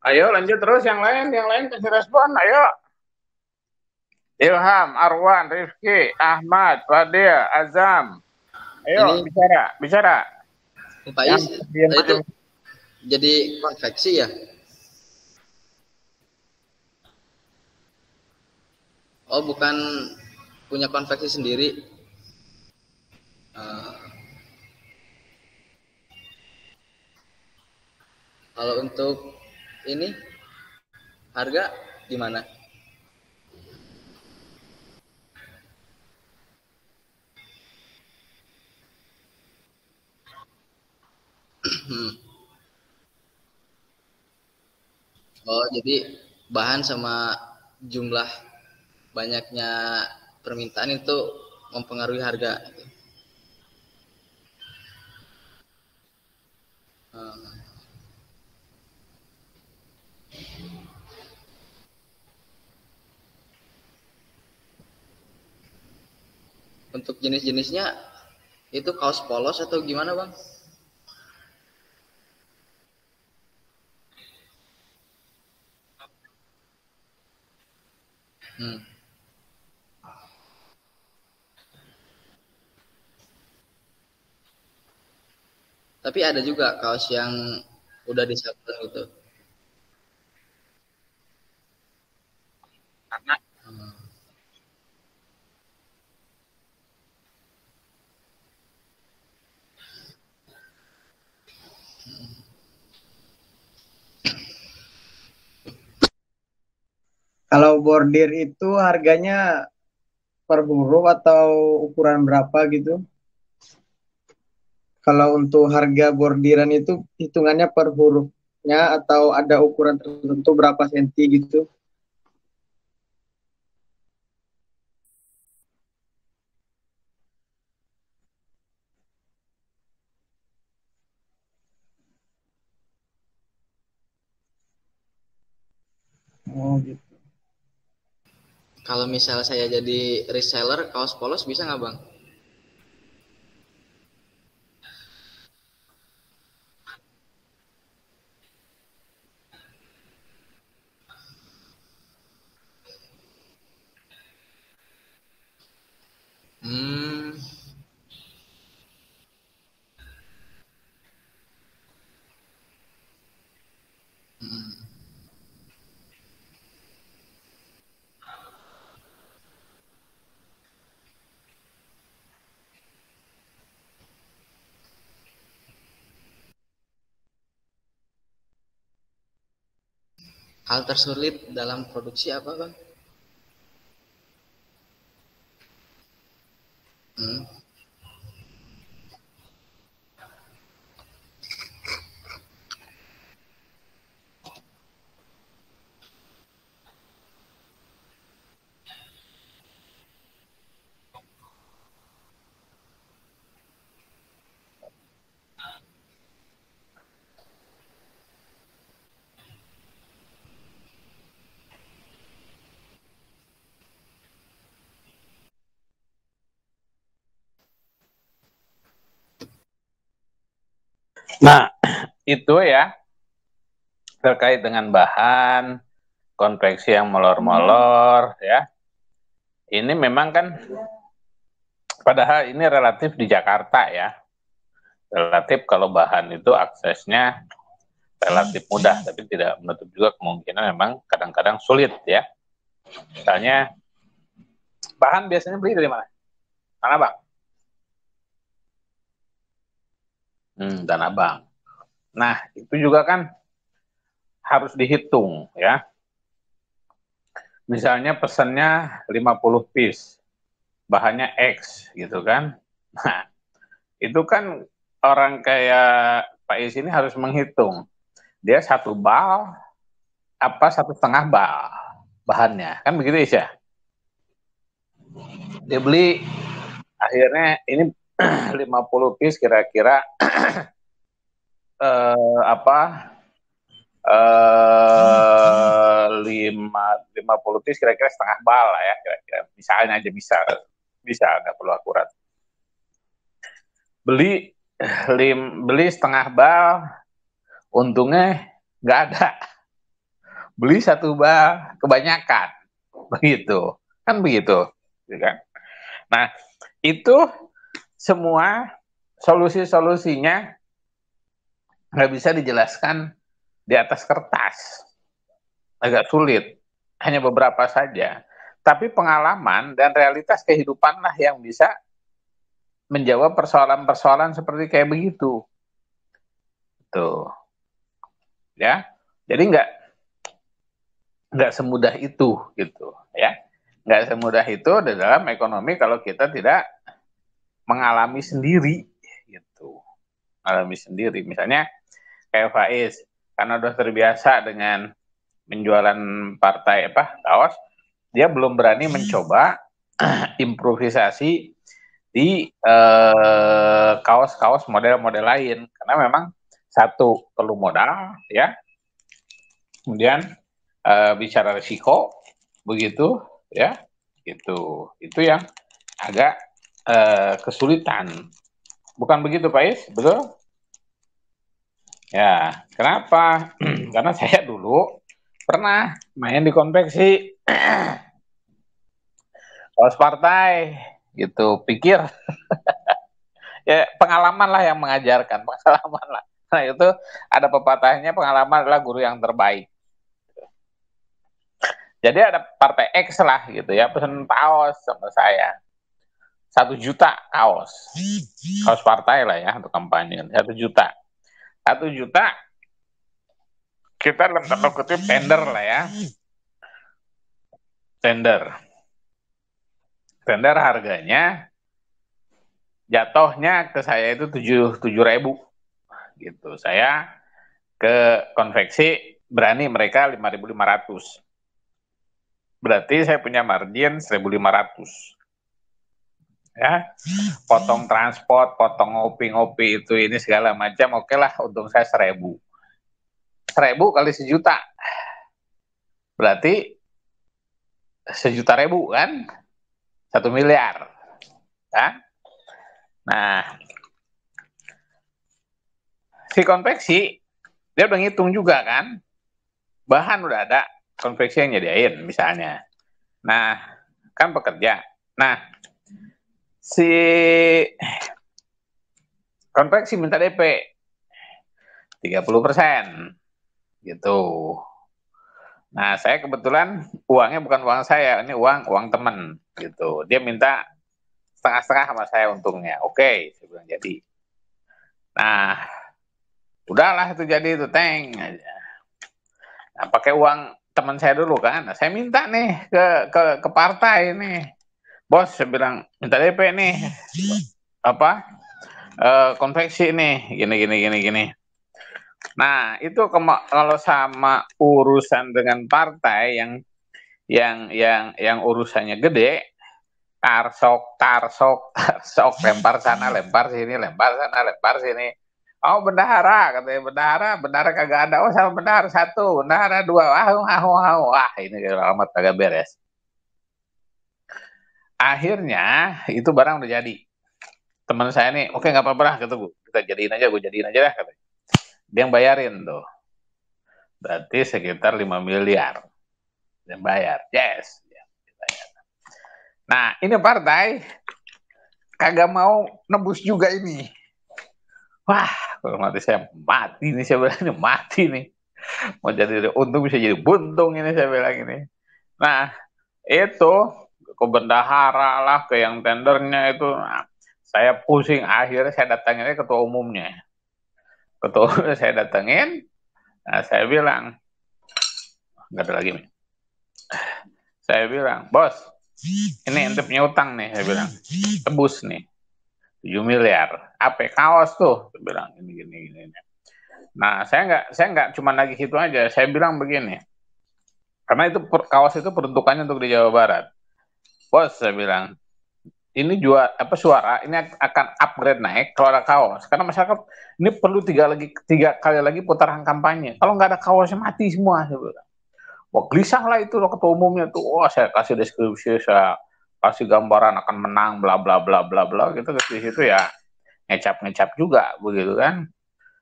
Ayo lanjut terus yang lain kasih respon. Ayo. Ilham, Arwan, Rifki, Ahmad, Fadil, Azam. Ayo ini bicara, bicara. Pak Yang Is diam tadi aja. tuh jadi konveksi ya? Oh, bukan punya konveksi sendiri. Eh, kalau untuk ini harga gimana? Hmm. Oh, jadi bahan sama jumlah banyaknya permintaan itu mempengaruhi harga. Eh, untuk jenis-jenisnya itu kaos polos atau gimana, Bang? Hmm. Tapi ada juga kaos yang udah disablon gitu. Karena Hmm. Kalau bordir itu harganya per huruf atau ukuran berapa gitu? Kalau untuk harga bordiran itu hitungannya per hurufnya atau ada ukuran tertentu berapa senti gitu? Oh gitu. Kalau misal saya jadi reseller kaos polos bisa nggak bang? Hmm. Hmm. Hal tersulit dalam produksi apa bang? Hmm. nah, itu ya terkait dengan bahan, konveksi yang molor-molor ya. Ini memang kan padahal ini relatif di Jakarta ya. Relatif kalau bahan itu aksesnya relatif mudah, tapi tidak menutup juga kemungkinan memang kadang-kadang sulit ya. Misalnya bahan biasanya beli dari mana? Tanah Abang. Tanah Abang. Nah, itu juga kan harus dihitung ya. Misalnya pesannya 50 piece, bahannya X gitu kan. Nah, itu kan orang kayak Pak Is ini harus menghitung. Dia 1 bal, apa 1,5 bal bahannya. Kan begitu Is ya? Dia beli, akhirnya ini 50 piece kira-kira 50 piece kira-kira 1,5 bal lah ya, kira-kira. Misalnya aja bisa nggak perlu akurat. Beli 1,5 bal, untungnya nggak ada. Beli 1 bal, kebanyakan. Begitu. Kan begitu. Kan? Nah, itu semua solusi-solusinya nggak bisa dijelaskan di atas kertas. Agak sulit. Hanya beberapa saja. Tapi pengalaman dan realitas kehidupanlah yang bisa menjawab persoalan-persoalan seperti kayak begitu. Tuh. Ya. Jadi nggak semudah itu gitu ya. Nggak semudah itu dalam ekonomi kalau kita tidak mengalami sendiri gitu. Mengalami sendiri. Misalnya kayak Faiz, karena udah terbiasa dengan penjualan partai kaos, dia belum berani mencoba improvisasi di kaos-kaos model-model lain karena memang satu perlu modal ya, kemudian bicara risiko begitu ya, itu yang agak kesulitan, bukan begitu Pak Is? Betul ya. Kenapa? Karena saya dulu pernah main di konveksi kaos partai gitu, pikir ya pengalaman lah yang mengajarkan, pengalaman lah. Nah itu ada pepatahnya, pengalaman adalah guru yang terbaik. Jadi ada partai X lah gitu ya, pesen kaos sama saya. 1 juta kaos partai lah ya untuk kampanye. 1 juta. 1 juta kita dalam tanda kutip tender lah ya. Tender harganya jatuhnya ke saya itu 7.000 gitu. Saya ke konveksi berani mereka 5.500. Berarti saya punya margin 1.500. Ya, potong transport, potong ngopi itu ini segala macam, oke lah, untung saya 1.000. 1.000 kali 1 juta. Berarti 1.000.000 kan? 1 miliar. Ya? Nah, si konveksi dia udah ngitung juga kan, bahan udah ada, konveksi yang nyediain misalnya. Nah, kan bekerja. Nah, si konveksi minta DP 30% gitu. Nah, saya kebetulan uangnya bukan uang saya, ini uang teman gitu. Dia minta setengah-setengah sama saya untungnya. Oke, saya bilang jadi. Nah, udahlah itu jadi itu tank aja. Nah, pakai uang teman saya dulu kan. Nah, saya minta nih ke partai nih. Bos, saya bilang minta DP nih. Konveksi nih, gini. Nah, itu kalau sama urusan dengan partai yang urusannya gede, tarsok, lempar sana, lempar sini. Oh, bendahara, katanya bendahara kagak ada. Oh, sama bendahara 1, bendahara 2. Wah, ini alamat kagak beres. Akhirnya itu barang udah jadi. Teman saya nih, oke nggak apa-apa lah, kata gue, gue jadiin aja dah, katanya. Dia yang bayarin tuh. Berarti sekitar 5 miliar. Dia bayar, yes. Nah, ini partai kagak mau nembus juga ini. Wah, kalau mati saya mati nih, saya bilang ini mati nih. Mau jadi untung bisa jadi buntung ini, saya bilang ini. Nah, itu ke bendahara lah, ke yang tendernya itu. Nah, saya pusing, akhirnya saya datangin ketua umumnya. Saya datengin, nah saya bilang, nggak ada lagi nih. Saya bilang, bos, ini ente punya utang nih, saya bilang, tebus nih, 7 miliar. Apa kaos tuh? Saya bilang, gini. Nah, saya nggak cuma lagi situ aja. Saya bilang begini, karena itu kaos itu peruntukannya untuk di Jawa Barat. Bos, saya bilang, ini suara ini akan upgrade naik kalau ada kaos, karena masyarakat ini perlu 3 kali lagi putaran kampanye. Kalau nggak ada kaosnya mati semua. Wah, gelisah lah itu loh ketua umumnya tuh. Wah, saya kasih deskripsi, saya kasih gambaran akan menang, bla bla bla bla bla gitu. Di situ ya ngecap juga begitu kan.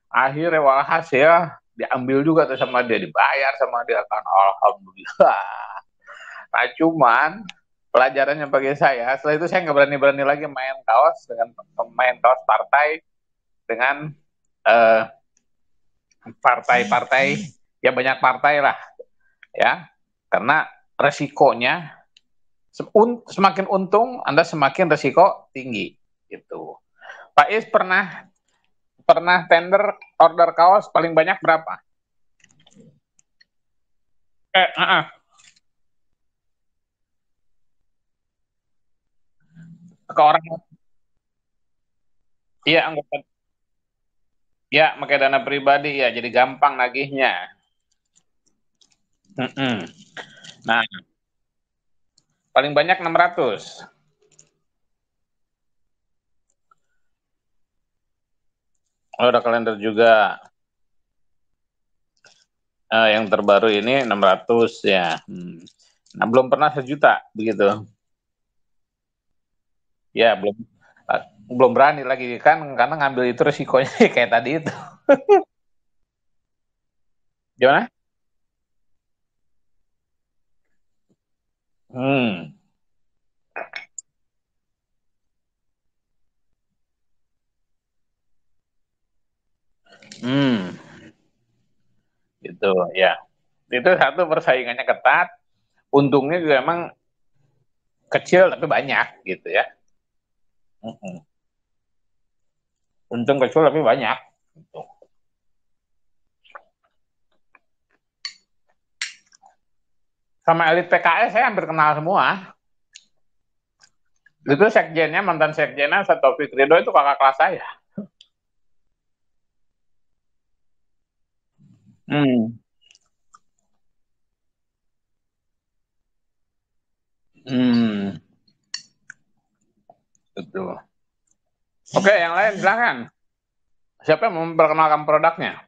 Akhirnya walhasil diambil juga tuh sama dia, dibayar sama dia kan, alhamdulillah. Nah, cuman pelajarannya bagi saya, setelah itu saya nggak berani lagi main kaos partai dengan partai-partai, ya banyak partai lah, ya, karena resikonya semakin untung Anda semakin resiko tinggi, gitu. Pak Is pernah tender order kaos paling banyak berapa? Ke orang, iya, anggota, ya, pakai dana pribadi ya, jadi gampang nagihnya. Nah, paling banyak 600. Oh, ada kalender juga. Yang terbaru ini 600 ya. Nah, belum pernah 1 juta begitu. Ya, belum berani lagi kan, karena ngambil itu resikonya kayak tadi itu. Gimana? Gitu ya. Itu satu, persaingannya ketat. Untungnya juga emang kecil tapi banyak gitu ya. Untung kecil tapi banyak. Gitu. Sama elit PKS saya hampir kenal semua. Itu sekjennya, mantan sekjennya Taufik Ridho itu kakak kelas saya. Betul. Oke, yang lain silakan. Siapa yang mau memperkenalkan produknya?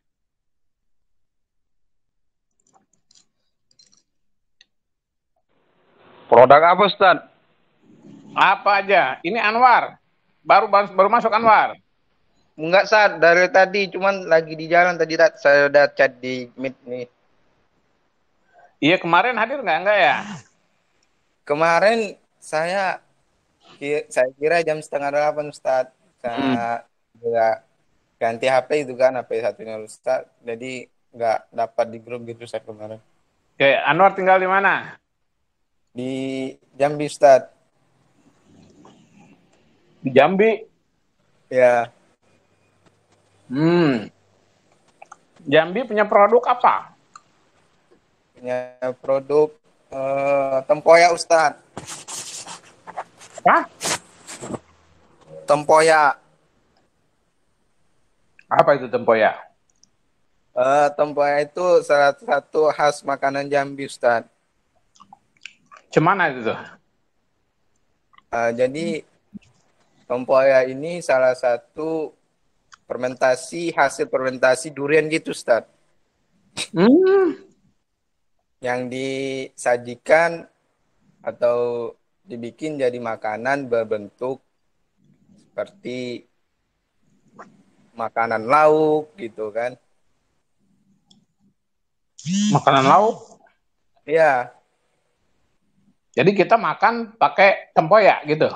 Produk apa, Ustaz? Apa aja? Ini Anwar. Baru masuk Anwar. Enggak, Ustaz. Dari tadi, cuman lagi di jalan tadi, saya udah chat di Meet nih. Iya, kemarin hadir nggak ya? Kemarin saya kira jam 7:30, Ustaz. Saya juga ganti HP itu kan, HP satunya Ustaz. Jadi nggak dapat di grup gitu saya kemarin. Oke, Anwar tinggal di mana? Di Jambi, Ustaz. Di Jambi? Ya. Jambi punya produk apa? Punya produk tempoyak, Ustaz. Apa? Tempoyak. Apa itu tempoyak? Tempoyak itu salah satu khas makanan Jambi, Ustaz. Cemana itu tuh? Jadi tempoyak ini salah satu hasil fermentasi durian gitu, Ustaz. Yang disajikan atau dibikin jadi makanan berbentuk seperti makanan lauk gitu kan. Makanan lauk? Iya. Jadi kita makan pakai tempoyak gitu?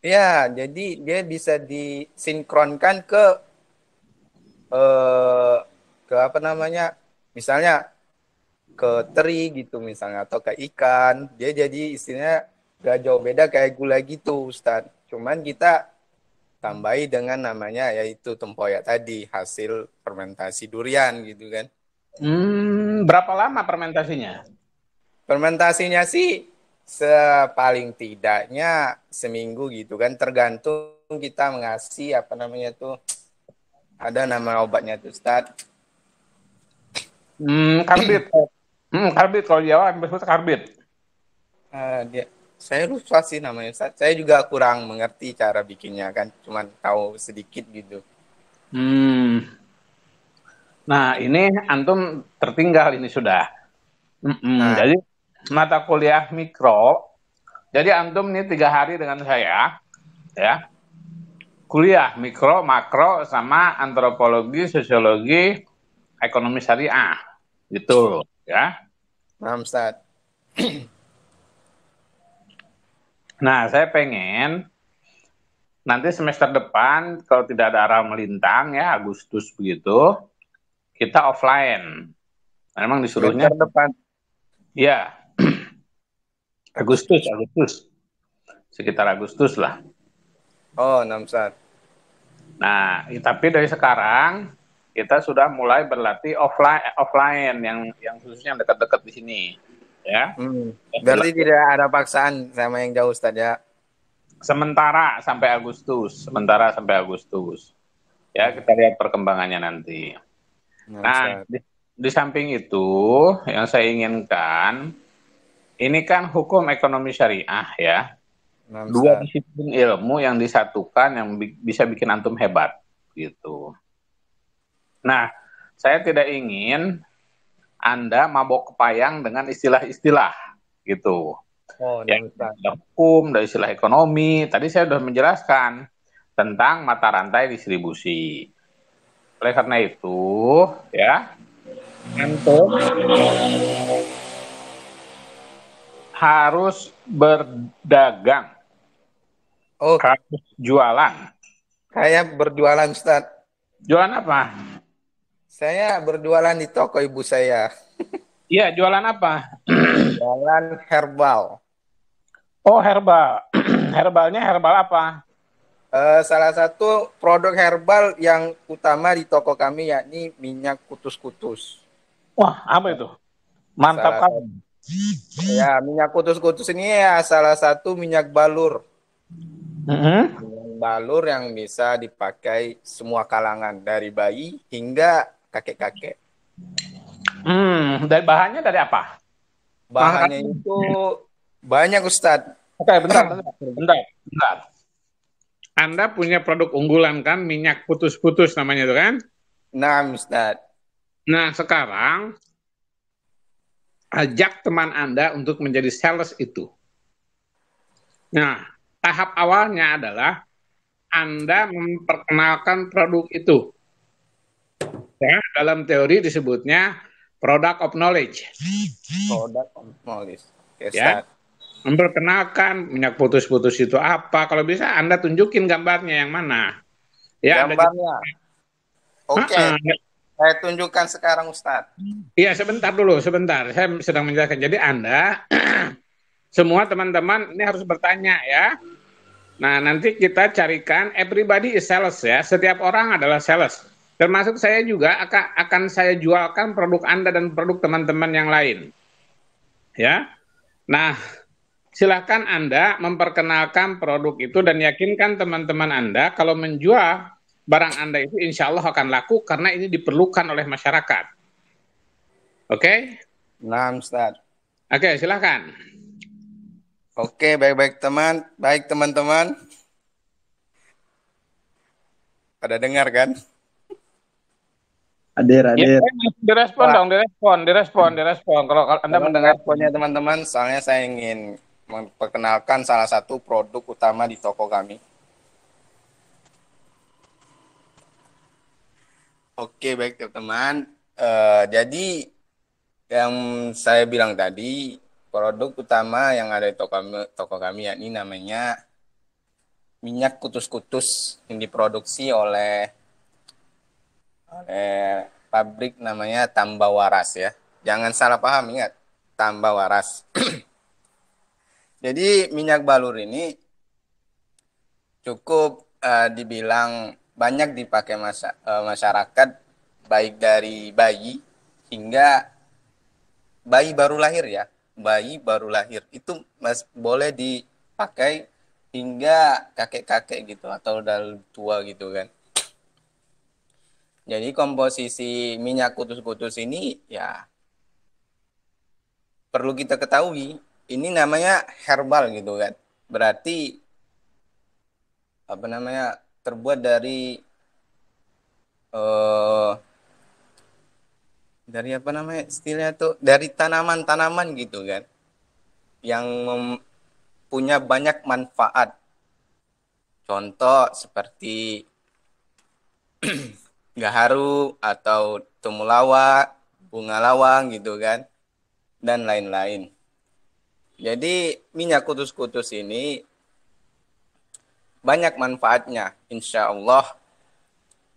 Iya, jadi dia bisa disinkronkan ke apa namanya, misalnya ke teri gitu misalnya, atau ke ikan. Dia jadi istilahnya gak jauh beda kayak gula gitu, Ustaz. Cuman kita tambahi dengan namanya yaitu tempoyak tadi, hasil fermentasi durian gitu kan. Berapa lama fermentasinya? Fermentasinya sih paling tidaknya seminggu gitu kan, tergantung kita mengasih apa namanya tuh, ada nama obatnya tuh, Ustaz. Karbit. Karbit kalau Jawa disebut karbit. Saya lupa sih namanya, Ustaz. Saya juga kurang mengerti cara bikinnya kan, cuman tahu sedikit gitu. Nah, ini antum tertinggal ini sudah. Jadi mata kuliah mikro. Jadi antum ini 3 hari dengan saya, ya. Kuliah mikro, makro, sama antropologi, sosiologi, ekonomi syariah, gitu, ya. Paham, Ustaz. Nah, saya pengen nanti semester depan kalau tidak ada arah melintang ya, Agustus begitu, kita offline. Memang disuruhnya semester depan. Ya, Agustus, sekitar Agustus lah. Oh, 6 saat. Nah, tapi dari sekarang kita sudah mulai berlatih offline yang khususnya dekat-dekat di sini, ya. Berarti tidak ada paksaan sama yang jauh, Ustaz ya? Sementara sampai Agustus. Ya, kita lihat perkembangannya nanti. Nah, di samping itu yang saya inginkan, ini kan hukum ekonomi syariah ya. Dua disiplin ilmu yang disatukan yang bisa bikin antum hebat gitu. Nah, saya tidak ingin Anda mabok kepayang dengan istilah-istilah gitu. Yang istilah hukum, dari istilah ekonomi. Tadi saya sudah menjelaskan tentang mata rantai distribusi. Oleh karena itu, ya, antum harus berdagang. Oh, harus jualan. Kayak berjualan, Ustaz. Jualan apa? Saya berjualan di toko ibu saya. Iya, jualan apa? Jualan herbal. Oh, herbal. Herbalnya herbal apa? Salah satu produk herbal yang utama di toko kami yakni minyak kutus-kutus. Wah, apa itu? Mantap Salah kan? Ya, minyak kutus-kutus ini ya salah satu minyak balur. Mm-hmm. Minyak balur yang bisa dipakai semua kalangan, dari bayi hingga kakek-kakek. Dari bahannya dari apa? Bahannya itu banyak, Ustadz. Oke, bentar. Anda punya produk unggulan kan, minyak putus-putus namanya itu kan? Nah, Ustadz. Nah, sekarang ajak teman Anda untuk menjadi sales itu. Nah, tahap awalnya adalah Anda memperkenalkan produk itu. Ya, dalam teori disebutnya product of knowledge. Product of knowledge. Oke, Ya. Memperkenalkan minyak putus-putus itu apa. Kalau bisa Anda tunjukin gambarnya yang mana. Ya, gambarnya. Oke. Saya tunjukkan sekarang, Ustadz. Iya, sebentar. Saya sedang menjelaskan. Jadi Anda, semua teman-teman ini harus bertanya ya. Nah, nanti kita carikan everybody is sales ya. Setiap orang adalah sales. Termasuk saya juga akan saya jualkan produk Anda dan produk teman-teman yang lain. Ya. Nah, silakan Anda memperkenalkan produk itu dan yakinkan teman-teman Anda kalau menjual barang Anda itu insya Allah akan laku karena ini diperlukan oleh masyarakat. Oke? Nah, Ustadz. Oke, silakan. Oke, baik teman-teman. Pada dengar kan? Hadir. Ya, direspon. Kalau Anda mendengar responnya teman-teman, soalnya saya ingin memperkenalkan salah satu produk utama di toko kami. Oke, baik teman-teman. Jadi yang saya bilang tadi, produk utama yang ada di toko kami yakni namanya minyak kutus-kutus yang diproduksi oleh pabrik namanya Tambawaras ya. Jangan salah paham, ingat, Tambawaras. Jadi minyak balur ini cukup dibilang banyak dipakai masyarakat, baik dari bayi hingga bayi baru lahir ya. Bayi baru lahir itu boleh dipakai hingga kakek-kakek gitu atau udah tua gitu kan. Jadi komposisi minyak kutus-kutus ini ya perlu kita ketahui, ini namanya herbal gitu kan. Berarti terbuat dari istilahnya tuh dari tanaman-tanaman gitu kan. Yang punya banyak manfaat. Contoh seperti gaharu atau temulawak, bunga lawang gitu kan, dan lain-lain. Jadi minyak kutus-kutus ini banyak manfaatnya, insya Allah,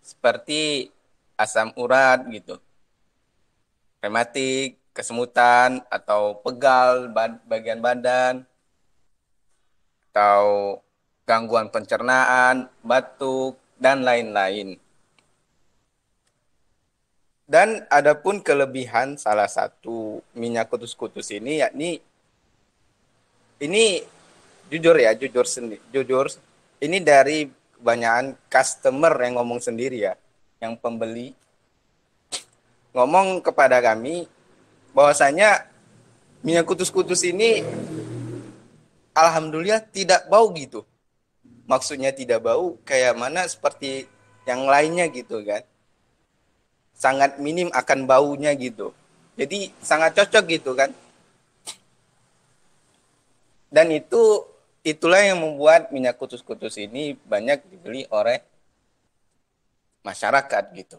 seperti asam urat gitu, rematik, kesemutan atau pegal bagian badan, atau gangguan pencernaan, batuk, dan lain-lain. Dan adapun kelebihan salah satu minyak kutus-kutus ini yakni ini jujur ini dari kebanyakan customer yang ngomong sendiri ya, yang pembeli ngomong kepada kami bahwasanya minyak kutus-kutus ini alhamdulillah tidak bau gitu. Maksudnya tidak bau kayak mana seperti yang lainnya gitu kan. Sangat minim akan baunya gitu. Jadi sangat cocok gitu kan. Dan itulah yang membuat minyak kutus-kutus ini banyak dibeli oleh masyarakat gitu.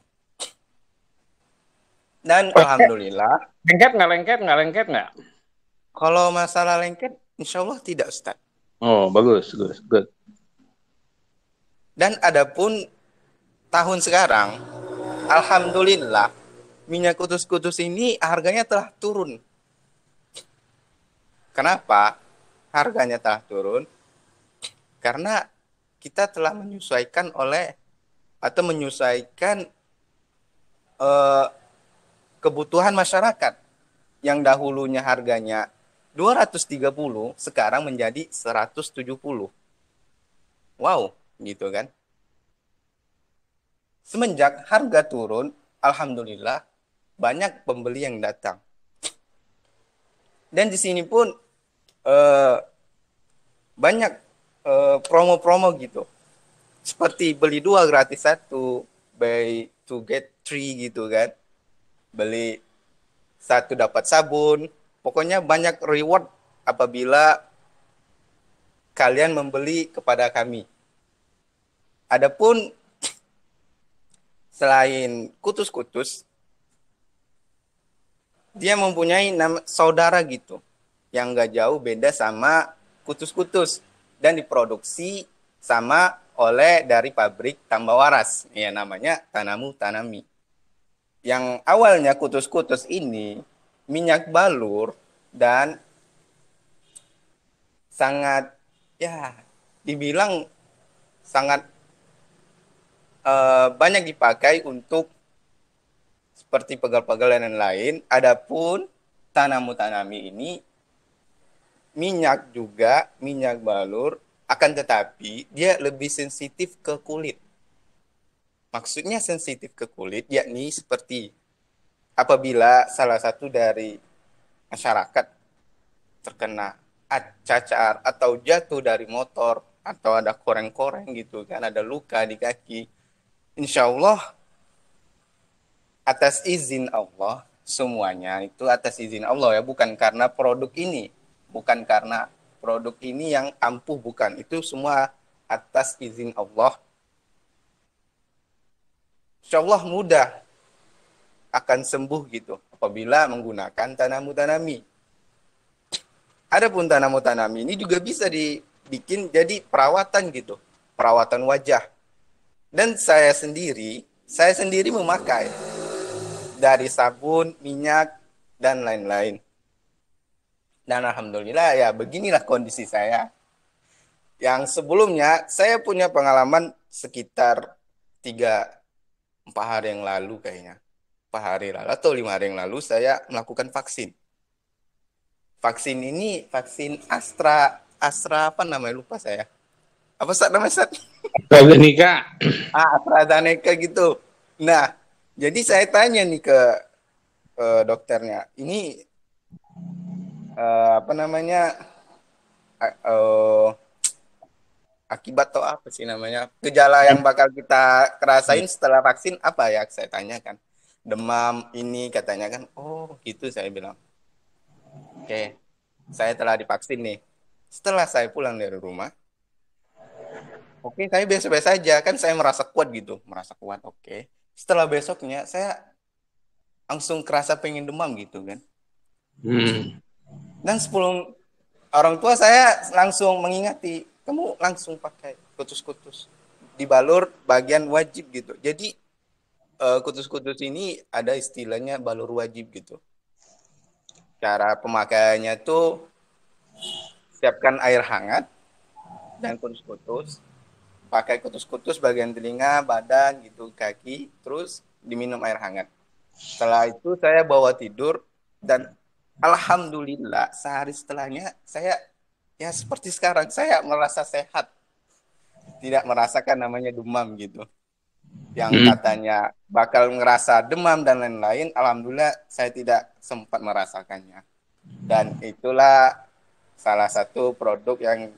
Dan alhamdulillah. Lengket nggak? Kalau masalah lengket, insya Allah tidak, Ustaz. Oh, bagus, good. Dan adapun tahun sekarang, alhamdulillah minyak kutus-kutus ini harganya telah turun. Kenapa harganya telah turun? Karena kita telah menyesuaikan kebutuhan masyarakat. Yang dahulunya harganya 230, sekarang menjadi 170. Wow, gitu kan. Semenjak harga turun, alhamdulillah banyak pembeli yang datang. Dan di sini pun banyak promo-promo gitu. Seperti beli 2 gratis 1, buy 2 get 3 gitu kan. Beli 1 dapat sabun. Pokoknya banyak reward apabila kalian membeli kepada kami. Adapun selain kutus-kutus, dia mempunyai saudara gitu, yang gak jauh beda sama kutus-kutus dan diproduksi sama oleh dari pabrik tambah waras, ya namanya Tanamu Tanami. Yang awalnya kutus-kutus ini minyak balur dan sangat, ya dibilang sangat banyak dipakai untuk seperti pegal-pegal dan lain-lain. Adapun Tanamu Tanami ini minyak juga, minyak balur, akan tetapi dia lebih sensitif ke kulit. Maksudnya sensitif ke kulit, yakni seperti apabila salah satu dari masyarakat terkena cacar atau jatuh dari motor atau ada koreng-koreng gitu kan, ada luka di kaki, insya Allah atas izin Allah, semuanya itu atas izin Allah ya, bukan karena produk ini, bukan karena produk ini yang ampuh, bukan, itu semua atas izin Allah. Insya Allah mudah akan sembuh gitu apabila menggunakan Tanamu Tanami. Adapun Tanamu Tanami ini juga bisa dibikin jadi perawatan gitu, perawatan wajah. Dan saya sendiri memakai dari sabun, minyak, dan lain-lain. Dan alhamdulillah ya beginilah kondisi saya. Yang sebelumnya saya punya pengalaman sekitar 3-4 hari yang lalu kayaknya. 4 hari lalu atau 5 hari yang lalu saya melakukan vaksin. Vaksin ini vaksin Astra apa namanya, lupa saya. Apa namanya, Sat? AstraZeneca. AstraZeneca gitu. Nah, jadi saya tanya nih ke dokternya, ini apa namanya, akibat atau apa sih namanya, gejala yang bakal kita kerasain setelah vaksin apa ya, saya tanyakan. Demam ini katanya kan, oh gitu saya bilang. Oke, saya telah divaksin nih. Setelah saya pulang dari rumah, oke, saya biasa-biasa aja kan, saya merasa kuat gitu, merasa kuat. Oke. Setelah besoknya saya langsung kerasa pengen demam gitu kan. Dan sebelum orang tua saya langsung mengingati, kamu langsung pakai kutus-kutus, dibalur bagian wajib gitu. Jadi kutus-kutus ini ada istilahnya balur wajib gitu. Cara pemakaiannya tuh siapkan air hangat dan kutus-kutus. Pakai kutus-kutus bagian telinga, badan gitu, kaki, terus diminum air hangat. Setelah itu saya bawa tidur dan alhamdulillah sehari setelahnya saya ya seperti sekarang, saya merasa sehat. Tidak merasakan namanya demam gitu. Yang katanya bakal ngerasa demam dan lain-lain, alhamdulillah saya tidak sempat merasakannya. Dan itulah salah satu produk yang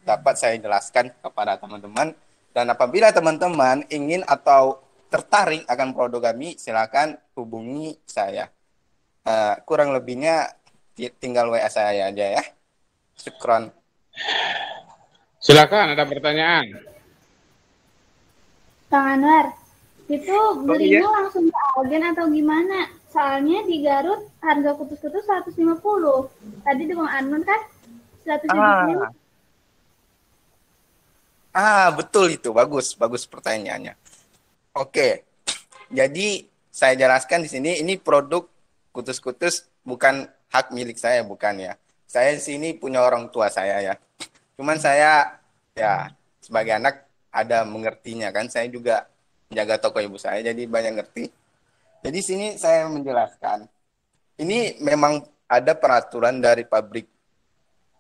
dapat saya jelaskan kepada teman-teman. Dan apabila teman-teman ingin atau tertarik akan produk kami, silakan hubungi saya. Kurang lebihnya tinggal WA saya aja ya. Syukron. Silakan, ada pertanyaan. Kang Anwar, itu belinya langsung ke agen atau gimana? Soalnya di Garut harga kutus-kutus 150. Tadi di Bang Anwar kan 175. Betul itu. Bagus pertanyaannya. Oke. Jadi saya jelaskan di sini, ini produk kutus-kutus bukan hak milik saya, bukan ya. Saya di sini punya orang tua saya ya. Cuman saya ya sebagai anak ada mengertinya kan. Saya juga menjaga toko ibu saya, jadi banyak ngerti. Jadi sini saya menjelaskan. Ini memang ada peraturan dari pabrik.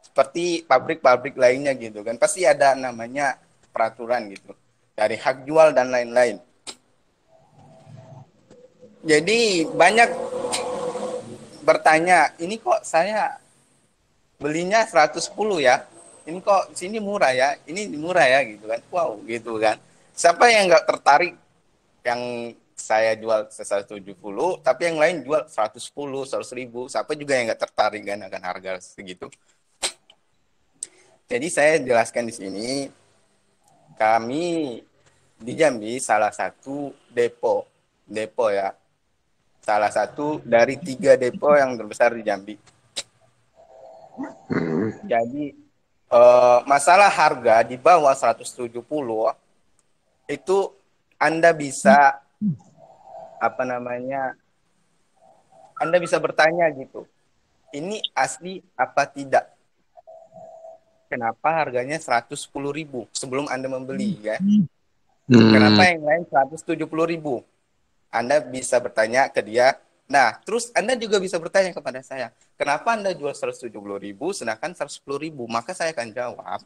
Seperti pabrik-pabrik lainnya gitu kan. Pasti ada namanya peraturan gitu. Dari hak jual dan lain-lain. Jadi banyak bertanya, ini kok saya belinya 110 ya? Ini kok sini murah ya? Ini murah ya gitu kan. Wow, gitu kan. Siapa yang nggak tertarik yang saya jual 170, tapi yang lain jual 110, 100.000. Siapa juga yang nggak tertarik kan akan harga segitu. Jadi saya jelaskan di sini, kami di Jambi salah satu depo ya. Salah satu dari 3 depo yang terbesar di Jambi. Jadi masalah harga di bawah 170 itu Anda bisa Anda bisa bertanya gitu. Ini asli apa tidak? Kenapa harganya 110.000 sebelum Anda membeli ya? Kenapa yang lain 170.000? Anda bisa bertanya ke dia. Nah, terus Anda juga bisa bertanya kepada saya, kenapa Anda jual 170.000 sedangkan 110.000? Maka saya akan jawab,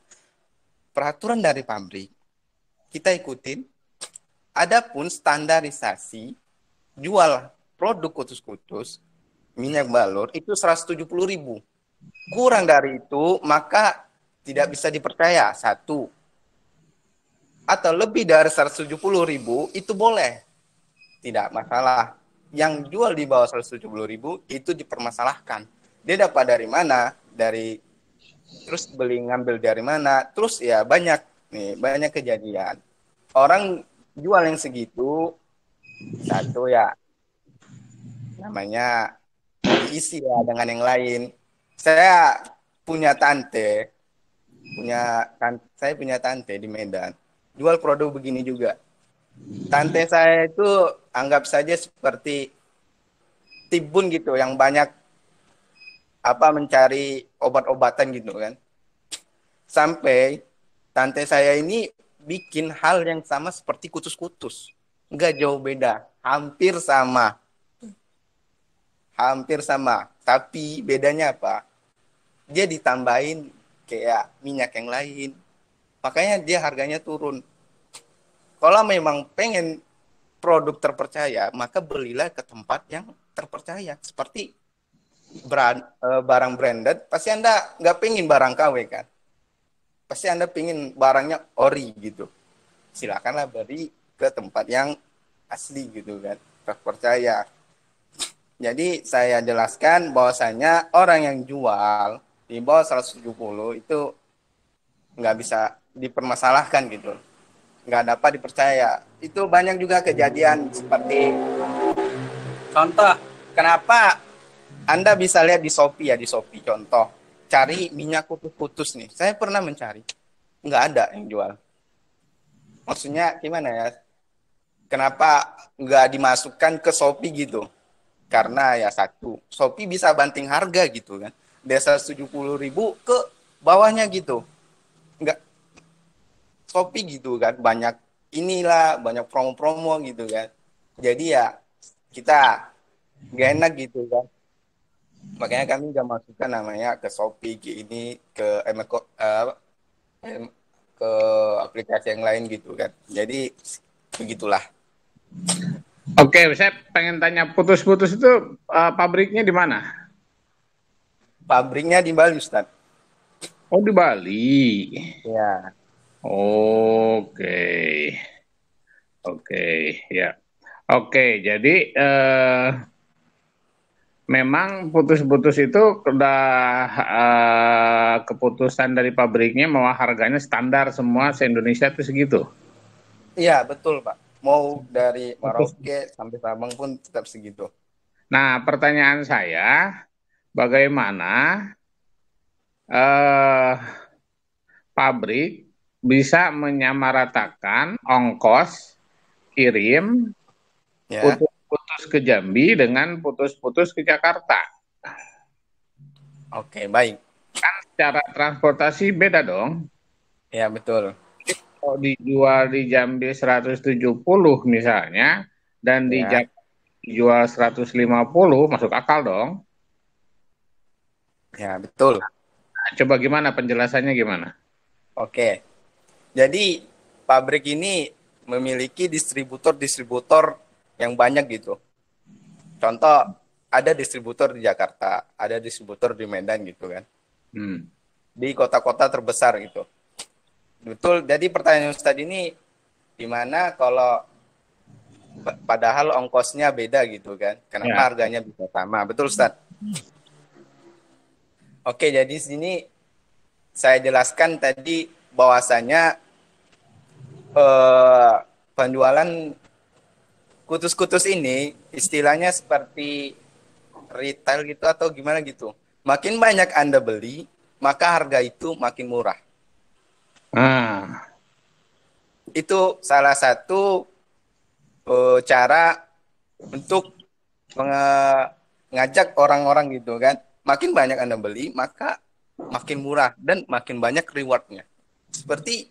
peraturan dari pabrik kita ikutin. Adapun standarisasi jual produk kutus-kutus minyak balur itu 170.000. Kurang dari itu maka tidak bisa dipercaya. 1. Atau lebih dari 170.000 itu boleh. Tidak masalah. Yang jual di bawah 170.000 itu dipermasalahkan. Dia dapat dari mana? Terus ngambil dari mana? Terus ya banyak kejadian. Orang jual yang segitu, satu ya namanya diisi ya dengan yang lain. Saya punya tante di Medan, jual produk begini juga. Tante saya itu anggap saja seperti tibun gitu, yang banyak mencari obat-obatan gitu kan. Sampai tante saya ini bikin hal yang sama seperti kutus-kutus. Enggak jauh beda, hampir sama. Tapi bedanya apa? Dia ditambahin kayak minyak yang lain. Makanya dia harganya turun. Kalau memang pengen produk terpercaya, maka belilah ke tempat yang terpercaya. Seperti barang branded, pasti Anda nggak pengen barang KW kan? Pasti Anda pengen barangnya ori gitu. Silakanlah beli ke tempat yang asli gitu kan, terpercaya. Jadi saya jelaskan bahwasanya orang yang jual di bawah 170 itu nggak bisa dipermasalahkan gitu. Nggak dapat dipercaya. Itu banyak juga kejadian seperti contoh, kenapa Anda bisa lihat di Shopee contoh, cari minyak kutus-kutus nih. Saya pernah mencari, nggak ada yang jual. Maksudnya gimana ya? Kenapa nggak dimasukkan ke Shopee gitu? Karena ya satu, Shopee bisa banting harga gitu kan. Dari 170.000 ke bawahnya gitu. Nggak, Shopee gitu kan, banyak promo-promo gitu kan. Jadi ya kita nggak enak gitu kan. Makanya kami nggak masukkan namanya ke Shopee, ke aplikasi yang lain gitu kan. Jadi begitulah. Oke, saya pengen tanya, putus-putus itu pabriknya di mana? Pabriknya di Bali, Ustaz. Oh, di Bali. Ya. Oke, ya. Oke, jadi memang putus-putus itu udah keputusan dari pabriknya bahwa harganya standar semua se-Indonesia itu segitu. Iya, betul, Pak. Mau dari Merauke sampai Sabang pun tetap segitu. Nah, pertanyaan saya, bagaimana pabrik bisa menyamaratakan ongkos kirim Ya. Putus-putus ke Jambi dengan putus-putus ke Jakarta. Oke, baik. Kan secara transportasi beda dong. Ya, betul. Kalau dijual di Jambi 170 misalnya, dan di Ya. Jakarta dijual 150, masuk akal dong. Ya, betul. Nah, coba gimana penjelasannya gimana? Oke. Jadi pabrik ini memiliki distributor-distributor yang banyak gitu. Contoh, ada distributor di Jakarta, ada distributor di Medan gitu kan. Di kota-kota terbesar gitu. Betul. Jadi pertanyaan Ustadz ini gimana kalau padahal ongkosnya beda gitu kan? Kenapa harganya bisa sama? Betul Ustadz? Oke, jadi sini saya jelaskan tadi bahwasanya penjualan kutus-kutus ini istilahnya seperti retail gitu atau gimana gitu. Makin banyak Anda beli, maka harga itu makin murah. Itu salah satu cara untuk mengajak orang-orang gitu kan. Makin banyak Anda beli, maka makin murah dan makin banyak rewardnya. Seperti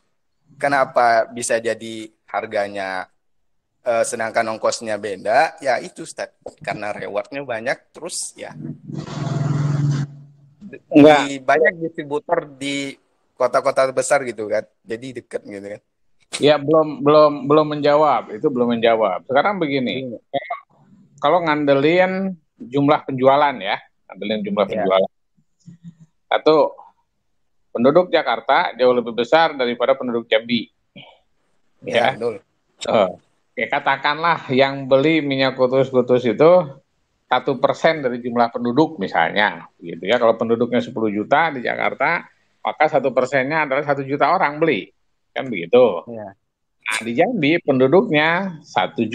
kenapa bisa jadi harganya sedangkan ongkosnya beda, ya itu Ustaz. Karena rewardnya banyak, terus ya banyak distributor di kota-kota besar gitu kan. Jadi deket gitu kan. Ya belum menjawab, itu belum menjawab. Sekarang begini, kalau ngandelin jumlah penjualan ya, penjualan. Satu, penduduk Jakarta jauh lebih besar daripada penduduk Jambi. Ya. Betul. Katakanlah yang beli minyak kutus-kutus itu 1% dari jumlah penduduk misalnya, gitu ya. Kalau penduduknya 10 juta di Jakarta, maka 1%-nya adalah 1 juta orang beli, kan begitu. Ya. Nah, di Jambi penduduknya 7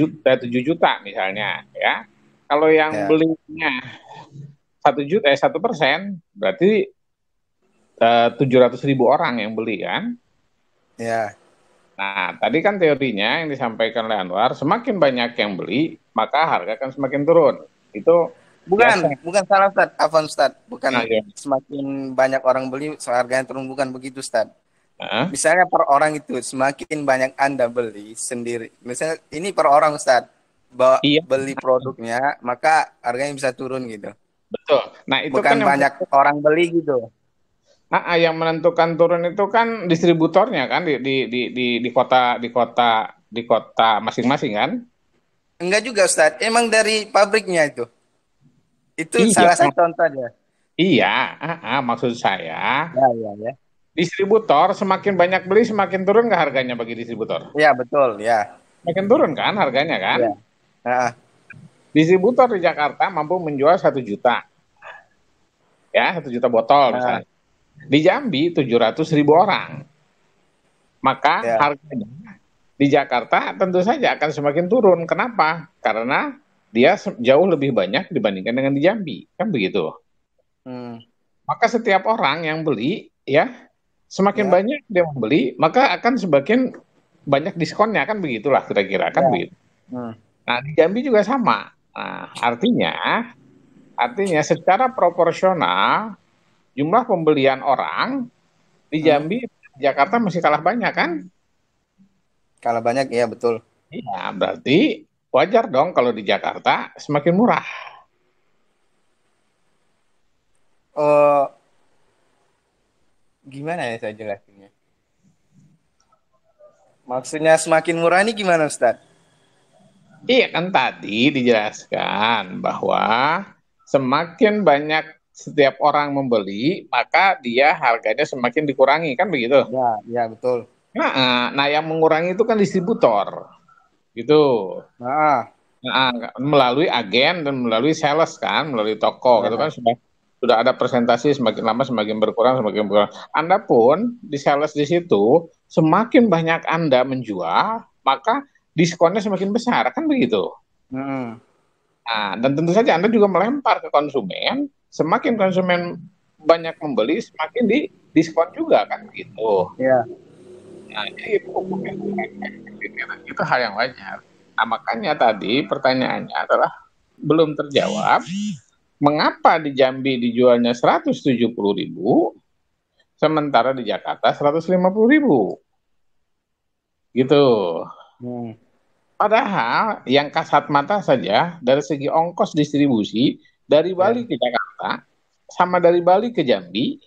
juta misalnya, ya. Kalau yang belinya 1%, berarti 700.000 orang yang beli kan? Ya. Nah, tadi kan teorinya yang disampaikan oleh Anwar, semakin banyak yang beli, maka harga akan semakin turun. Itu bukan salah Ustaz, Afwan Ustaz. Bukan semakin banyak orang beli, harganya turun, bukan begitu Ustaz. Misalnya per orang itu semakin banyak Anda beli sendiri. Misalnya ini per orang Ustaz, beli produknya, maka harganya bisa turun gitu. Betul. Nah, itu bukan kan banyak orang beli gitu. Yang menentukan turun itu kan distributornya kan di kota masing-masing kan? Enggak juga Ustaz, emang dari pabriknya itu. Itu salah satu contoh aja. Iya, maksud saya. Ya. Distributor semakin banyak beli semakin turun nggak harganya bagi distributor? Iya betul ya. Semakin turun kan harganya kan? Ya. Distributor di Jakarta mampu menjual 1 juta, ya 1 juta botol misalnya. Di Jambi 700.000 orang, maka harganya di Jakarta tentu saja akan semakin turun. Kenapa? Karena dia jauh lebih banyak dibandingkan dengan di Jambi, kan begitu. Maka setiap orang yang beli, ya semakin banyak dia membeli, maka akan semakin banyak diskonnya, kan begitulah kira-kira, kan begitu. Nah di Jambi juga sama. Nah, artinya secara proporsional jumlah pembelian orang di Jambi, Jakarta masih kalah banyak kan? Kalah banyak, ya betul. Iya, berarti wajar dong kalau di Jakarta semakin murah. Gimana ya saya jelasinnya? Maksudnya semakin murah ini gimana Ustaz? Iya kan tadi dijelaskan bahwa semakin banyak setiap orang membeli, maka dia harganya semakin dikurangi, kan begitu? Ya betul. Nah, yang mengurangi itu kan distributor, gitu. Melalui agen dan melalui sales kan, melalui toko, gitu kan sudah ada presentasi semakin lama semakin berkurang. Anda pun di sales di situ semakin banyak Anda menjual, maka diskonnya semakin besar, kan begitu. Nah, dan tentu saja Anda juga melempar ke konsumen. Semakin konsumen banyak membeli, semakin di diskon juga, kan begitu. Iya. Nah, jadi itu hal yang wajar. Nah, makanya tadi pertanyaannya adalah belum terjawab. Mengapa di Jambi dijualnya 170.000, sementara di Jakarta 150.000? Gitu. Padahal yang kasat mata saja dari segi ongkos distribusi dari Bali ke Jakarta sama dari Bali ke Jambi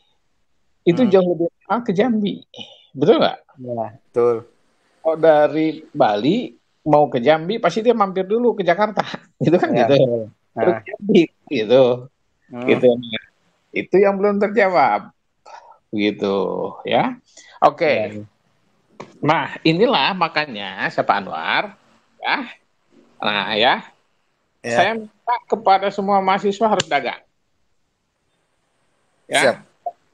itu jauh lebih mahal ke Jambi. Betul nggak? Ya, betul. Kalau dari Bali mau ke Jambi pasti dia mampir dulu ke Jakarta. Gitu kan Ya, gitu. betul. Terus Nah, Jambi gitu. Gitu. Itu yang belum terjawab. Begitu ya. Oke. ya. Nah, inilah makanya Pak Anwar ya. Nah, ya. Ya. Saya minta kepada semua mahasiswa harus dagang. Ya. Siap.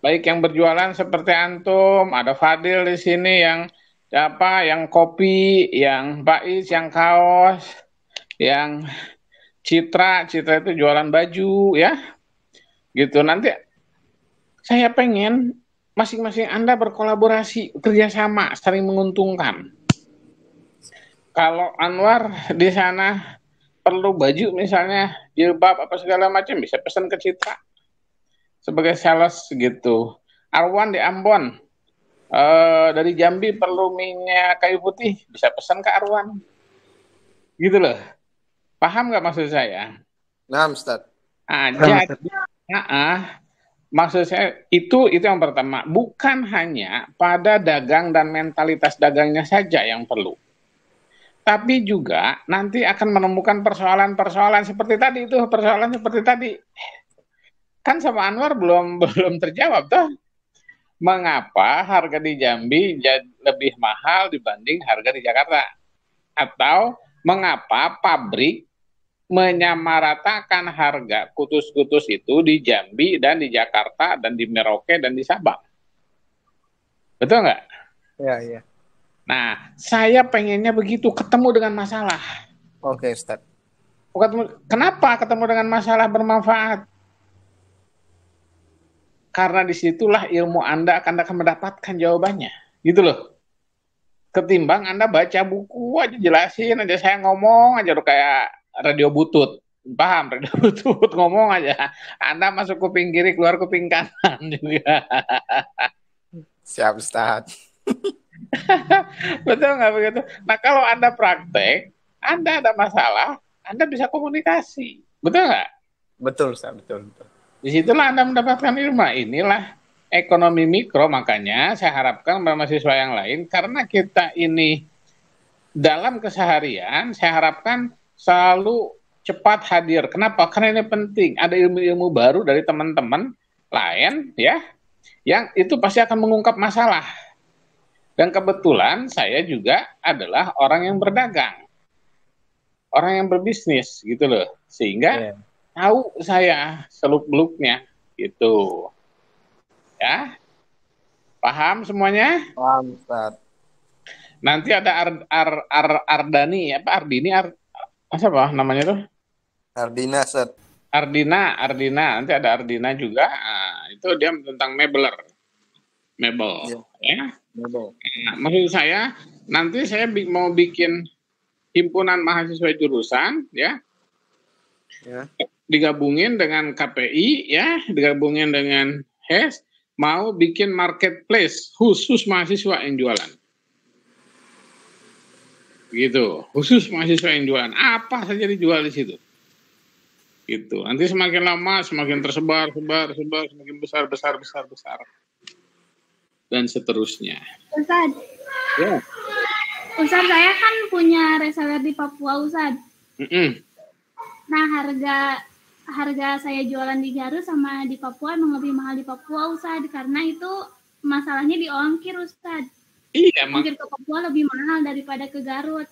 Baik yang berjualan seperti antum, ada Fadil di sini yang yang kopi, yang Bais, yang kaos, yang Citra itu jualan baju ya. Gitu. Nanti saya pengen masing-masing Anda berkolaborasi, kerjasama, saling menguntungkan. Kalau Anwar di sana perlu baju misalnya jilbab apa segala macam bisa pesan ke Citra sebagai sales gitu. Arwan di Ambon dari Jambi perlu minyak kayu putih bisa pesan ke Arwan. Gitu loh. Paham nggak maksud saya? Nah, Ustaz. Maksud saya itu yang pertama, bukan hanya pada dagang dan mentalitas dagangnya saja yang perlu. Tapi juga nanti akan menemukan persoalan-persoalan seperti tadi itu, persoalan seperti tadi. Kan sama Anwar belum terjawab toh. Mengapa harga di Jambi lebih mahal dibanding harga di Jakarta? Atau mengapa pabrik menyamaratakan harga kutus-kutus itu di Jambi dan di Jakarta dan di Merauke dan di Sabang? Betul nggak? Ya, ya. Nah, saya pengennya begitu, ketemu dengan masalah. Oke, Ustaz. Kenapa ketemu dengan masalah bermanfaat? Karena disitulah ilmu Anda akan mendapatkan jawabannya. Gitu loh. Ketimbang Anda baca buku aja, jelasin aja, saya ngomong aja udah kayak radio butut. Paham? Radio butut ngomong aja. Anda masuk kuping kiri, keluar kuping kanan juga. Siap, Ustaz. Betul nggak begitu? Nah, kalau Anda praktek, Anda ada masalah, Anda bisa komunikasi. Betul nggak? Betul, Ustaz. Betul. Disitulah Anda mendapatkan ilmu. Inilah ekonomi mikro, makanya saya harapkan mahasiswa yang lain, karena kita ini dalam keseharian, saya harapkan selalu cepat hadir. Kenapa? Karena ini penting. Ada ilmu-ilmu baru dari teman-teman lain, ya, yang itu pasti akan mengungkap masalah. Dan kebetulan saya juga adalah orang yang berdagang, orang yang berbisnis, gitu loh, sehingga tahu saya seluk-beluknya, gitu. Ya, paham semuanya? Paham, Ustaz. Nanti ada Ardani, apa namanya tuh? Ardina, Ustaz. Ardina, nanti ada Ardina juga. Nah, itu dia tentang mebel, ya. Mebel. Nah, maksud saya nanti saya mau bikin himpunan mahasiswa jurusan, ya. Digabungin dengan KPI, ya, digabungin dengan HES, mau bikin marketplace khusus mahasiswa yang jualan. Gitu, khusus mahasiswa yang jualan. Apa saja dijual di situ. Gitu. Nanti semakin lama semakin tersebar, semakin besar. Dan seterusnya. Ustaz. Ya. Ustaz, saya kan punya reseller di Papua, Ustaz. Nah, harga saya jualan di Garut sama di Papua emang lebih mahal di Papua, Ustaz, karena itu masalahnya di ongkir, Ustaz. Iya, ongkir ke Papua lebih mahal daripada ke Garut.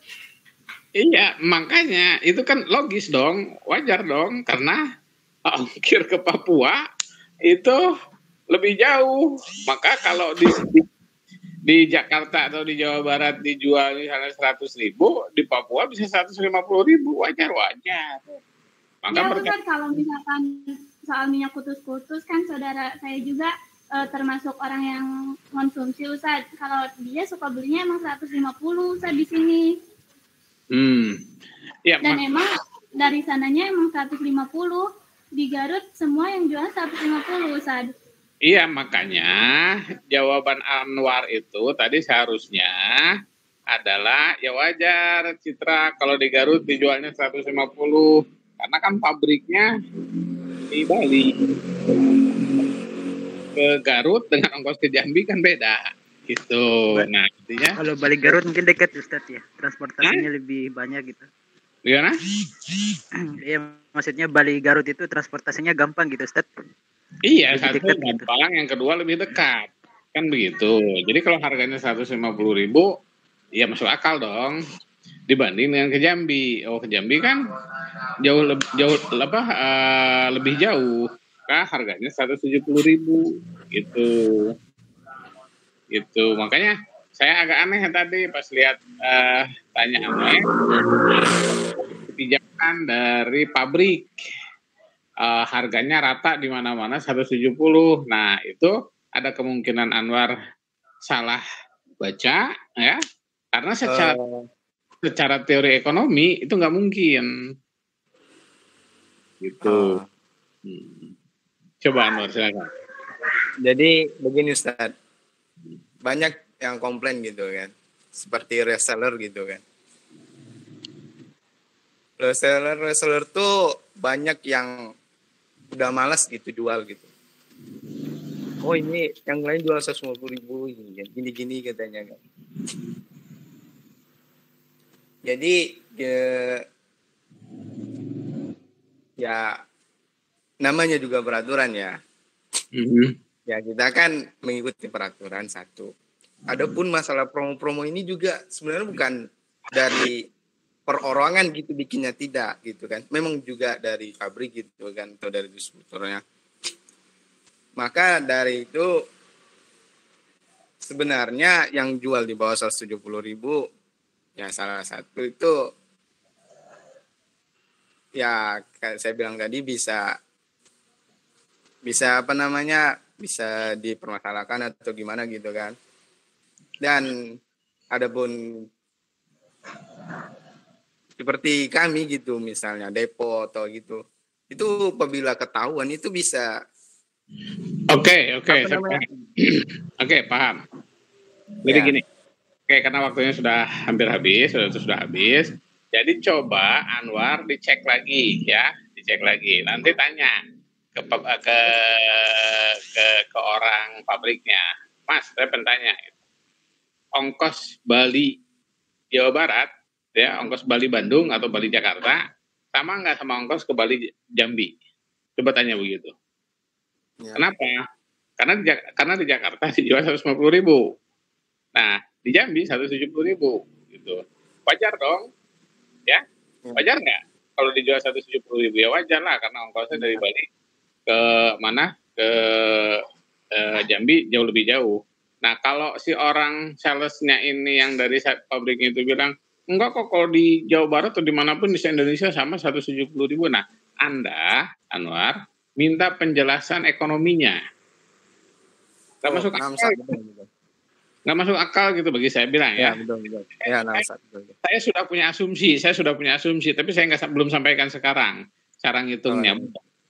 Iya, makanya itu kan logis dong, wajar dong, karena ongkir ke Papua itu lebih jauh. Maka kalau di Jakarta atau di Jawa Barat dijual misalnya 100.000, di Papua bisa 150.000, wajar. Maka ya, Ustaz, kalau misalkan soal minyak kutus-kutus kan saudara saya juga termasuk orang yang konsumsi, Ustaz. Kalau dia suka belinya emang 150, Ustaz, di sini. Ya, Dan emang dari sananya emang 150. Di Garut semua yang jual 150, Ustaz. Iya, makanya jawaban Anwar itu tadi seharusnya adalah ya wajar Citra kalau di Garut dijualnya 150 karena kan pabriknya di Bali. Ke Garut dengan ongkos ke Jambi kan beda gitu. Nah, intinya Kalau balik Garut mungkin dekat Ustaz ya, transportasinya lebih banyak gitu. gimana? Iya, maksudnya Bali Garut itu transportasinya gampang gitu Ustaz. Iya, Lebih satu dekat gitu. gampang, yang kedua lebih dekat. Kan begitu. Jadi kalau harganya 150.000, ya masuk akal dong. Dibanding dengan ke Jambi. Oh, ke Jambi kan lebih jauh. Kah harganya 170.000 gitu. Gitu. Makanya saya agak aneh tadi pas lihat tanyaannya kebijakan dari pabrik. Harganya rata di mana-mana 170. Nah, itu ada kemungkinan Anwar salah baca ya. Karena secara teori ekonomi itu nggak mungkin. Gitu. Coba Anwar silakan. Jadi begini Ustaz, banyak yang komplain gitu kan, seperti reseller gitu kan. Reseller tuh banyak yang udah malas gitu jual gitu. Oh ini yang lain jual 150.000 gini katanya kan. Jadi ya namanya juga peraturan ya. Ya kita kan mengikuti peraturan satu. Adapun masalah promo-promo ini juga sebenarnya bukan dari perorangan gitu bikinnya, tidak gitu kan. Memang juga dari pabrik gitu kan atau dari distributornya. Maka dari itu sebenarnya yang jual di bawah 170.000 ya salah satu itu ya kayak saya bilang tadi bisa apa namanya, bisa dipermasalahkan atau gimana gitu kan. Dan adapun seperti kami gitu misalnya depo atau gitu, itu apabila ketahuan itu bisa Oke, paham. Jadi gini, karena waktunya sudah hampir habis, sudah habis. Jadi coba Anwar dicek lagi ya, Nanti tanya ke orang pabriknya, Mas, saya bertanya, ongkos Bali Jawa Barat, ya, ongkos Bali Bandung atau Bali Jakarta, sama nggak sama ongkos ke Bali Jambi? Coba tanya begitu. Ya. Kenapa? Karena di Jakarta dijual 150.000. Nah, di Jambi 170.000 gitu. Wajar dong? Ya? Wajar nggak? Kalau dijual 170.000 ya wajar lah, karena ongkosnya dari Bali ke mana? Ke Jambi jauh lebih jauh. Nah, kalau si orang salesnya ini yang dari pabriknya itu bilang, enggak kok, kalau di Jawa Barat atau dimanapun di Indonesia sama 170.000. Nah, Anda, Anwar, minta penjelasan ekonominya. Nggak masuk akal. Nggak masuk akal gitu bagi saya bilang ya. Betul. Ya, saya sudah punya asumsi, tapi saya belum sampaikan sekarang cara ngitungnya.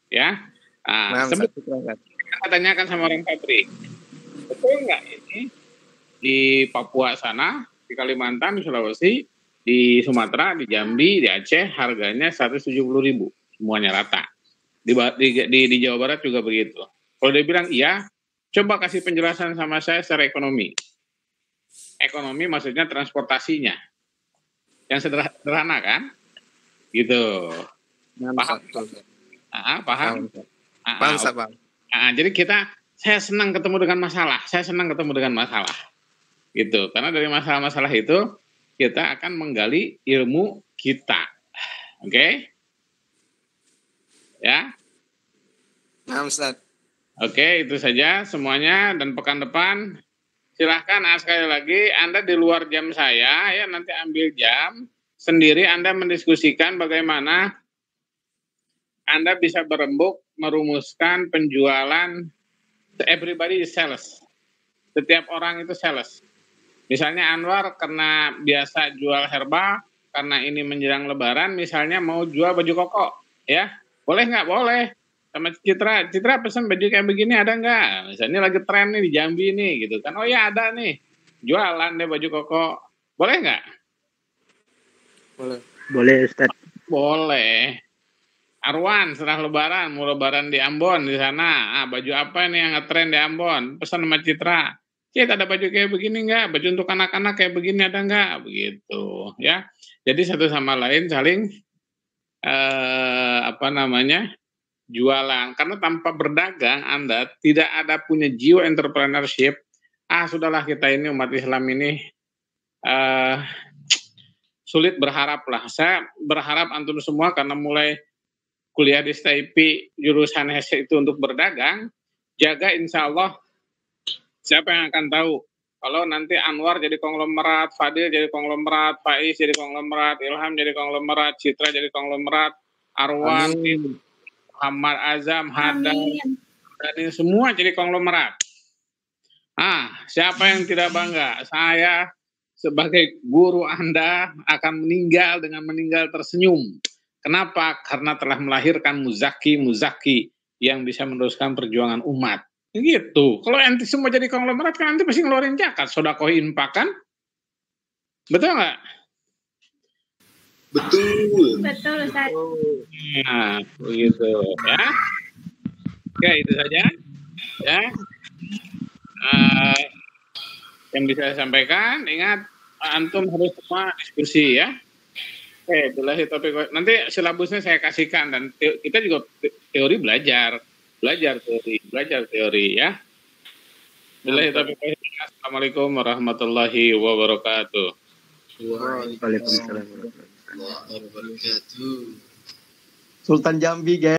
Ya. Nah, kita tanyakan sama orang pabrik. Betul nggak ini di Papua sana, di Kalimantan, di Sulawesi, di Sumatera, di Jambi, di Aceh harganya 170.000 semuanya rata. Di Jawa Barat juga begitu. Kalau dia bilang iya, coba kasih penjelasan sama saya secara ekonomi. Ekonomi maksudnya transportasinya. Yang sederhana kan? Gitu. Paham? Paham? Paham. Jadi saya senang ketemu dengan masalah. Gitu. Karena dari masalah-masalah itu kita akan menggali ilmu kita. Oke? Ya? Nah, Ustaz. Oke, itu saja semuanya, dan pekan depan silahkan sekali lagi Anda di luar jam saya ya, nanti ambil jam sendiri Anda mendiskusikan bagaimana Anda bisa berembuk merumuskan penjualan. Everybody is sales. Setiap orang itu sales. Misalnya Anwar karena biasa jual herbal, karena ini menjelang Lebaran, misalnya mau jual baju koko, ya boleh nggak? Boleh. Sama Citra pesan baju kayak begini ada nggak? Misalnya lagi tren nih di Jambi nih gitu kan. Oh ya ada nih, jualan deh baju koko. Boleh nggak? Boleh Ustaz. Boleh. Arwan setelah Lebaran, mau Lebaran di Ambon di sana. Baju apa nih yang ngetren di Ambon? Pesan sama Citra. Cit, ada baju kayak begini nggak? Baju untuk anak-anak kayak begini ada nggak? Begitu, ya. Jadi satu sama lain saling jualan. Karena tanpa berdagang Anda tidak ada punya jiwa entrepreneurship. Sudahlah kita ini umat Islam ini sulit berharap lah. Saya berharap antum semua karena mulai kuliah di STIP jurusan itu untuk berdagang, jaga insya Allah siapa yang akan tahu kalau nanti Anwar jadi konglomerat, Fadil jadi konglomerat, Faiz jadi konglomerat, Ilham jadi konglomerat, Citra jadi konglomerat, Arwan, Muhammad Azam, Hadar, dan ini semua jadi konglomerat. Siapa yang tidak bangga? Saya sebagai guru Anda akan meninggal dengan meninggal tersenyum. Kenapa? Karena telah melahirkan muzaki yang bisa meneruskan perjuangan umat. Gitu. Kalau ente semua jadi konglomerat kan nanti pasti ngeluarin zakat, sedekah, infak kan? Betul nggak? Betul Ustaz. Nah, begitu ya. Oke, itu saja ya. Yang bisa saya sampaikan, ingat antum harus semua diskusi ya. Oke, billahi taufiq. Nanti silabusnya saya kasihkan dan kita juga teori belajar teori ya. Billahi taufiq. Assalamualaikum warahmatullahi wabarakatuh. Waalaikumsalam warahmatullahi wabarakatuh. Sultan Jambi, guys.